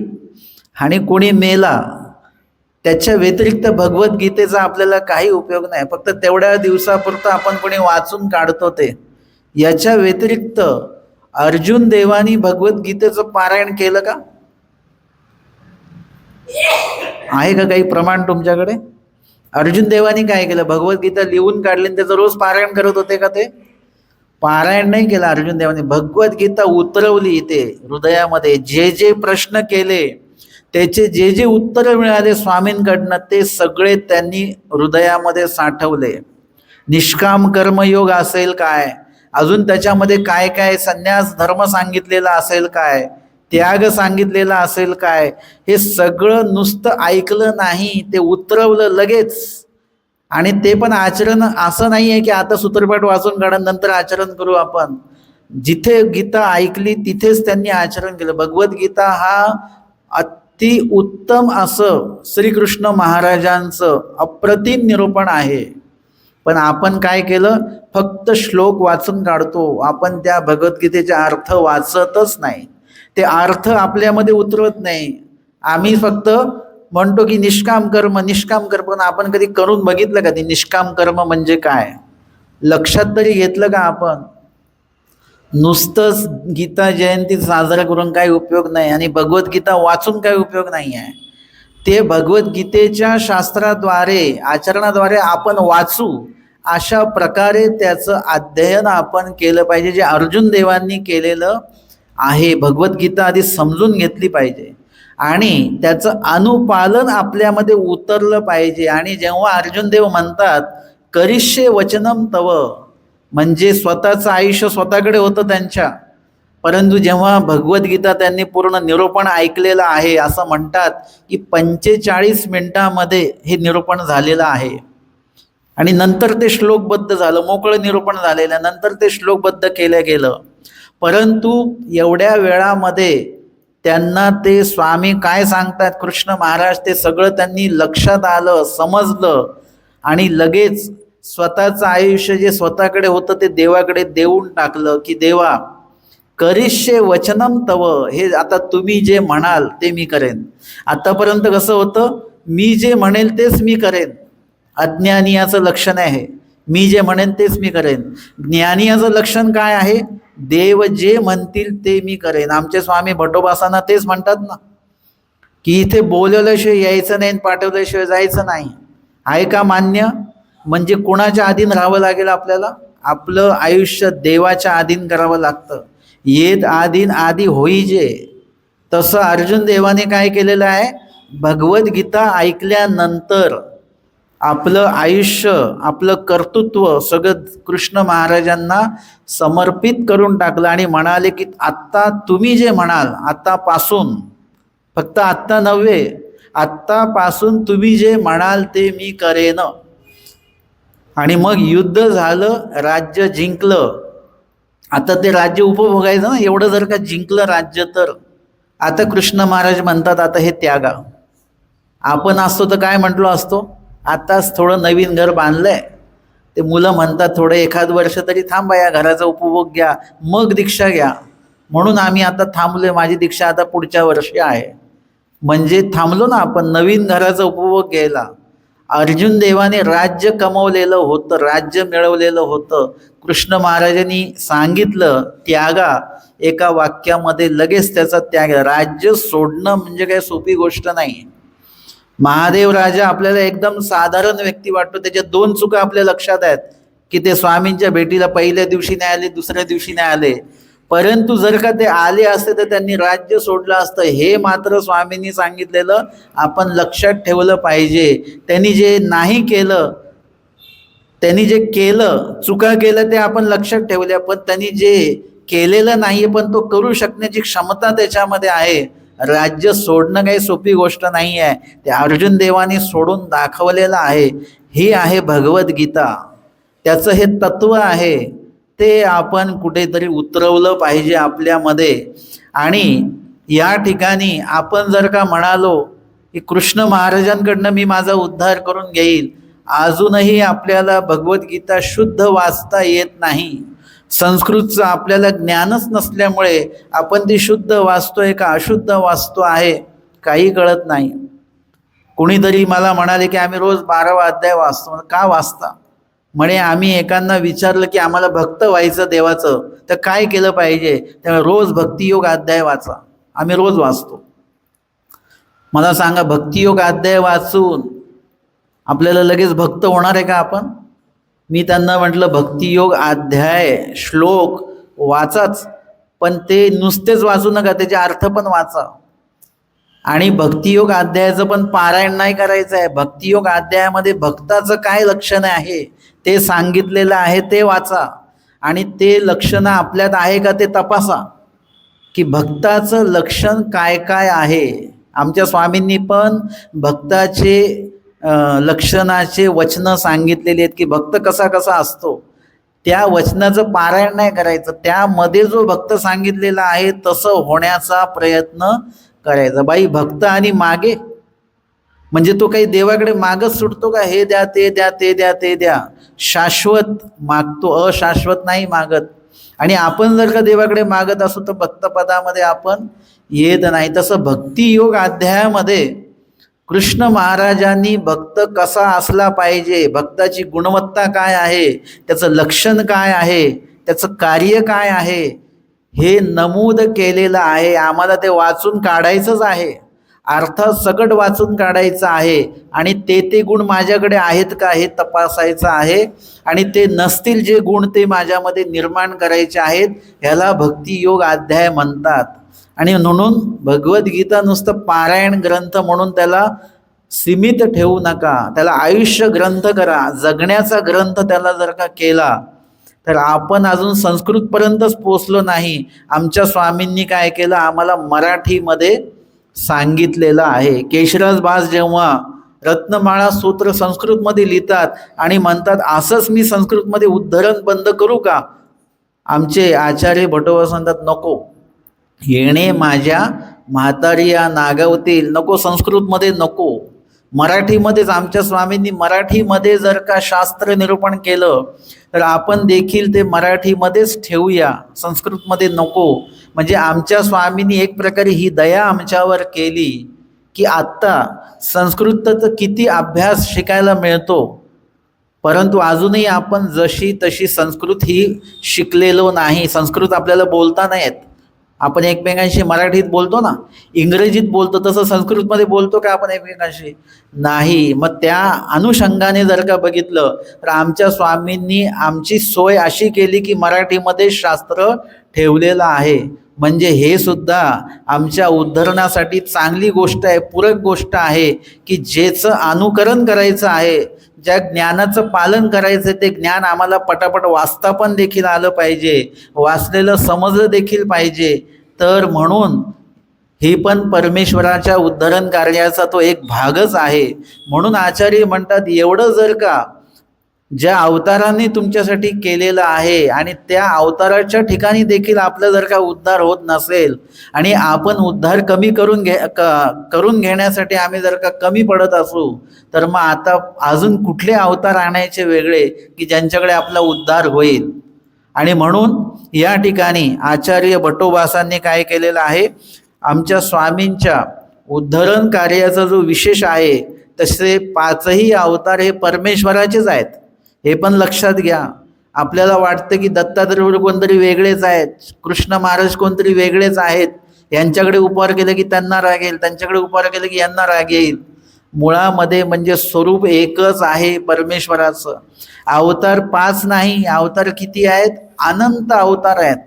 आणि कोणी मेला त्याच्या व्यतिरिक्त भगवद्गीतेचा आपल्याला काही उपयोग नाही. फक्त तेवढ्या दिवसापुरतं आपण कोणी वाचून काढतो ते. याच्या व्यतिरिक्त अर्जुन देवानी भगवद्गीतेचं पारायण केलं का? आहे का काही प्रमाण तुमच्याकडे? अर्जुन देवानी काय केलं? भगवद्गीता लिहून काढली आणि त्याचं रोज पारायण करत होते का? ते पारायण नाही केलं अर्जुन देवानी. भगवद्गीता उतरवली इथे हृदयामध्ये. जे जे प्रश्न केले त्याचे जे जे उत्तर मिळाले स्वामींकडनं ते सगळे त्यांनी हृदयामध्ये साठवले. निष्काम कर्मयोग असेल काय, अजून त्याच्यामध्ये काय काय संन्यास धर्म सांगितलेला असेल काय, त्याग सांगितलेला असेल काय, हे सगळं नुसतं ऐकलं नाही, ते उतरवलं लगेच. आणि ते पण आचरण असं नाही आहे की आता सूत्रपाठ वाचून काढून नंतर आचरण करू आपण. जिथे गीता ऐकली तिथेच त्यांनी आचरण केलं. भगवद्गीता हा अति उत्तम असं श्रीकृष्ण महाराजांचं अप्रतिम निरूपण आहे. पण आपण काय केलं? फक्त श्लोक वाचून काढतो, आपण त्या भगवद्गीतेचा अर्थ वाचतच नाही. ते अर्थ आपल्यामध्ये उतरवत नाही. आम्ही फक्त म्हणतो की निष्काम कर्म निष्काम कर्म, पण आपण कधी करून बघितलं का ते निष्काम कर्म म्हणजे काय? लक्षात तरी घेतलं का आपण? नुसतंच गीता जयंती साजरा करून काही उपयोग नाही आणि भगवद्गीता वाचून काही उपयोग नाही आहे. ते भगवद्गीतेच्या शास्त्राद्वारे आचरणाद्वारे आपण वाचू अशा प्रकारे त्याचं अध्ययन आपण केलं पाहिजे, जे अर्जुन देवांनी केलेलं आहे. भगवद्गीता आधी समजून घेतली पाहिजे आणि त्याचं अनुपालन आपल्यामध्ये उतरलं पाहिजे. आणि जेव्हा अर्जुन देव म्हणतात करिष्ये वचनम तव, म्हणजे स्वतःचं आयुष्य स्वतःकडे होतं त्यांच्या, परंतु जेव्हा भगवद्गीता त्यांनी पूर्ण निरूपण ऐकलेलं आहे, असं म्हणतात की 45 मिनिटामध्ये हे निरूपण झालेलं आहे आणि नंतर ते श्लोकबद्ध झालं, मोकळं निरूपण झालेलं, नंतर ते श्लोकबद्ध केलं गेलं. परंतु एवढ्या वेळामध्ये त्यांना ते स्वामी काय सांगतात कृष्ण महाराज ते सगळं त्यांनी लक्षात आलं, समजलं आणि लगेच स्वतःचं आयुष्य जे स्वतःकडे होतं ते देवाकडे देऊन टाकलं की देवा करिष्ये वचनम तव, हे आता तुम्ही जे म्हणाल ते मी करेन. आतापर्यंत कसं होतं, मी जे म्हणेल तेच मी करेन. अज्ञानी याचं लक्षण आहे, मी जे म्हणेन तेच मी करेन. ज्ञानी याचं लक्षण काय आहे, देव जे म्हणतील ते मी करेन. आमचे स्वामी भटोबासांना तेच म्हणतात ना की इथे बोलवल्याशिवाय यायचं नाही, पाठवल्याशिवाय जायचं नाही. आहे का मान्य? म्हणजे कुणाच्या अधीन राहावं लागेल आपल्याला? आपलं आयुष्य देवाच्या अधीन करावं लागतं. येत आधीन आधी होईजे. तसं अर्जुन देवाने काय केलेलं आहे, भगवद्गीता ऐकल्यानंतर आपलं आयुष्य आपलं कर्तृत्व सगळं कृष्ण महाराजांना समर्पित करून टाकलं आणि म्हणाले की आत्ता तुम्ही जे म्हणाल आत्तापासून, फक्त आत्ता नव्हे, आत्तापासून तुम्ही जे म्हणाल ते मी करेन. आणि मग युद्ध झालं, राज्य जिंकलं. आता ते राज्य उपभोगायचं ना, एवढं जर का जिंकलं राज्य तर आता कृष्ण महाराज म्हणतात आता हे त्यागा. आपण असतो तर काय म्हटलो असतो, आताच थोडं नवीन घर बांधलंय, ते मुलं म्हणतात थोडं एखाद वर्ष तरी थांबा, या घराचा उपभोग घ्या मग दीक्षा घ्या. म्हणून आम्ही आता थांबलोय, माझी दीक्षा आता पुढच्या वर्षी आहे. म्हणजे थांबलो ना आपण नवीन घराचा उपभोग घ्यायला. अर्जुन देवाने राज्य कमवलेलं होतं, राज्य मिळवलेलं होतं. कृष्ण महाराजांनी सांगितलं त्यागा, एका वाक्यामध्ये लगेच त्याचा त्याग. राज्य सोडणं म्हणजे काही सोपी गोष्ट नाही. महादेव राजा आपल्याला एकदम साधारण व्यक्ती वाटतो, त्याच्या 2 चुका आपल्या लक्षात आहेत की ते स्वामींच्या भेटीला पहिल्या दिवशी नाही आले, दुसऱ्या दिवशी नाही आले. परंतु जर का ते आले असते तर त्यांनी राज्य सोडलं असतं, हे मात्र स्वामींनी सांगितलेलं आपण लक्षात ठेवलं पाहिजे. त्यांनी जे नाही केलं, त्यांनी जे केलं, चुका केलं ते आपण लक्षात ठेवल्या, पण त्यांनी जे केलेलं नाही पण तो करू शकण्याची क्षमता त्याच्यामध्ये आहे. राज्य सोडणं काही सोपी गोष्ट नाही आहे. ते अर्जुन देवाने सोडून दाखवलेलं आहे. ही आहे भगवद्गीता, त्याचं हे तत्व आहे, ते आपण कुठेतरी उतरवलं पाहिजे आपल्यामध्ये. आणि या ठिकाणी आपण जर का म्हणालो की कृष्ण महाराजांकडनं मी माझा उद्धार करून घेईल, अजूनही आपल्याला भगवद्गीता शुद्ध वाचता येत नाही. संस्कृतचं आपल्याला ज्ञानच नसल्यामुळे आपण ती शुद्ध वाचतोय का अशुद्ध वाचतो आहे काही कळत नाही. कुणीतरी मला म्हणाले की आम्ही रोज 12वा अध्याय वाचतो. का वाचता? म्हणे आम्ही एकांना विचारलं की आम्हाला भक्त व्हायचं देवाचं, तर काय केलं पाहिजे? त्यामुळे रोज भक्तियोग अध्याय वाचा. आम्ही रोज वाचतो. मला सांगा, भक्तियोग अध्याय वाचून आपल्याला लगेच भक्त होणार आहे का आपण? मी त्यांना म्हटलं भक्तियोग अध्याय श्लोक वाचाच, पण ते नुसतेच वाचू नका, त्याचे अर्थ पण वाचा. आणि भक्तियोग अध्यायाचं पण पारायण नाही करायचं आहे. भक्तियोग अध्यायामध्ये भक्ताचं काय लक्षण आहे ते सांगितलेलं आहे, ते वाचा. आणि ते लक्षणं आपल्यात आहे का ते तपासा की भक्ताचं लक्षण काय काय आहे. आमच्या स्वामींनी पण भक्ताचे लक्षणाचे वचनं सांगितलेली आहेत की भक्त कसा कसा असतो. त्या वचनाचं पारायण नाही करायचं, त्यामध्ये जो भक्त सांगितलेला आहे तसं होण्याचा प्रयत्न करायचा. बाई भक्त आणि मागे म्हणजे तो काही देवाकडे मागच सुटतो का? हे द्या ते द्या ते द्या ते द्या. शाश्वत मागतो, अशाश्वत नाही मागत. आणि आपण जर का देवाकडे मागत असू तर भक्तपदामध्ये आपण येत नाही. तसं भक्तियोग अध्यायामध्ये कृष्ण महाराजांनी भक्त कसा असला पाहिजे, भक्ताची गुणवत्ता काय आहे, त्याचं लक्षण काय आहे, त्याचं कार्य काय आहे, हे नमूद केलेलं आहे. आम्हाला ते वाचून काढायचंच आहे, अर्थात सकट वाचून काढायचं आहे आणि ते गुण माझ्याकडे आहेत का हे तपासायचं आहे आणि ते नसतील जे गुण ते माझ्यामध्ये निर्माण करायचे आहेत. ह्याला भक्तियोग अध्याय म्हणतात. आणि म्हणून भगवद्गीता नुसतं पारायण ग्रंथ म्हणून त्याला सीमित ठेवू नका, त्याला आयुष्य ग्रंथ करा, जगण्याचा ग्रंथ त्याला जर का केला तर आपण अजून संस्कृतपर्यंतच पोचलो नाही. आमच्या स्वामींनी काय केलं, आम्हाला मराठीमध्ये सांगितलेलं आहे. केशराज भास जेव्हा रत्नमाळा सूत्र संस्कृतमध्ये लिहितात आणि म्हणतात असंच मी संस्कृतमध्ये उद्धरण बंद करू का, आमचे आचार्य भटोबा सांगतात नको, येणे माझ्या म्हातारी या नागवतील, नको संस्कृतमध्ये नको, मराठीमध्येच. आमच्या स्वामींनी मराठीमध्ये जर का शास्त्र निरूपण केलं तर आपण देखील ते मराठीमध्येच ठेवूया, संस्कृतमध्ये नको. म्हणजे आमच्या स्वामींनी एक प्रकारे ही दया आमच्यावर केली की आत्ता संस्कृतचा किती अभ्यास शिकायला मिळतो, परंतु अजूनही आपण जशी तशी संस्कृत ही शिकलेलो नाही. संस्कृत आपल्याला बोलता नाही येत. आपण एकमेकांशी मराठीत बोलतो ना, इंग्रजीत बोलतो, तसं संस्कृतमध्ये बोलतो का आपण एकमेकांशी? नाही. मग त्या अनुषंगाने जर का बघितलं तर आमच्या स्वामींनी आमची सोय अशी केली की मराठीमध्ये शास्त्र ठेवलेलं आहे. म्हणजे हे सुद्धा आमच्या उद्धरणासाठी चांगली गोष्ट आहे, पूरक गोष्ट आहे की ज्याचं अनुकरण करायचं आहे, ज्या ज्ञानाचं पालन करायचं ते ज्ञान आम्हाला पटापट वाचता पण देखील आलं पाहिजे, वाचलेलं समजलं देखील पाहिजे. तर म्हणून ही पण परमेश्वराच्या उद्धरण कार्याचा तो एक भागच आहे. म्हणून आचार्य म्हणतात एवढं जर का ज्या अवतारांनी तुमच्यासाठी केलेलं आहे आणि त्या अवताराच्या ठिकाणी देखील आपलं जर का उद्धार होत नसेल आणि आपण उद्धार कमी करून घेण्यासाठी आम्ही जर का कमी पडत असू तर मग आता अजून कुठले अवतार आणायचे वेगळे की ज्यांच्याकडे आपला उद्धार होईल. आणि म्हणून या ठिकाणी आचार्य भट्टोबासांनी काय केलेलं आहे, आमच्या स्वामींच्या उद्धरण कार्याचा जो विशेष आहे तसे 5ही अवतार हे परमेश्वराचेच आहेत. हे पण लक्षात घ्या. आपल्याला वाटतं की दत्तात्रय कोणतरी वेगळेच आहेत, कृष्ण महाराज कोणतरी वेगळेच आहेत, यांच्याकडे उपहार केले की त्यांना राग येईल, त्यांच्याकडे उपहार केले की यांना राग येईल. मुळामध्ये म्हणजे स्वरूप एकच आहे परमेश्वराचं. अवतार 5 नाही, अवतार किती आहेत? अनंत अवतार आहेत.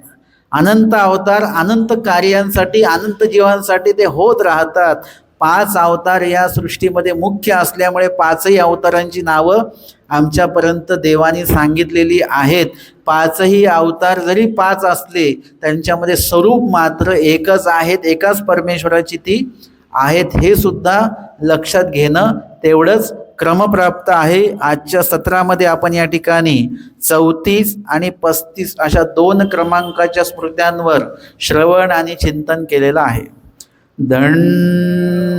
अनंत अवतार अनंत कार्यांसाठी, अनंत जीवांसाठी ते होत राहतात. 5 अवतार या सृष्टीमध्ये मुख्य असल्यामुळे 5ही अवतारांची नावं आमच्यापर्यंत देवानी सांगितलेली आहेत. 5ही अवतार जरी 5 असले त्यांच्यामध्ये स्वरूप मात्र एकच आहेत, एकाच परमेश्वराची ती आहेत. हे सुद्धा लक्षात घेणं तेवढंच क्रमप्राप्त आहे. आजच्या सत्रामध्ये आपण या ठिकाणी 34 आणि 35 अशा 2 क्रमांकाच्या स्मृत्यांवर श्रवण आणि चिंतन केलेलं आहे. धन्यवाद.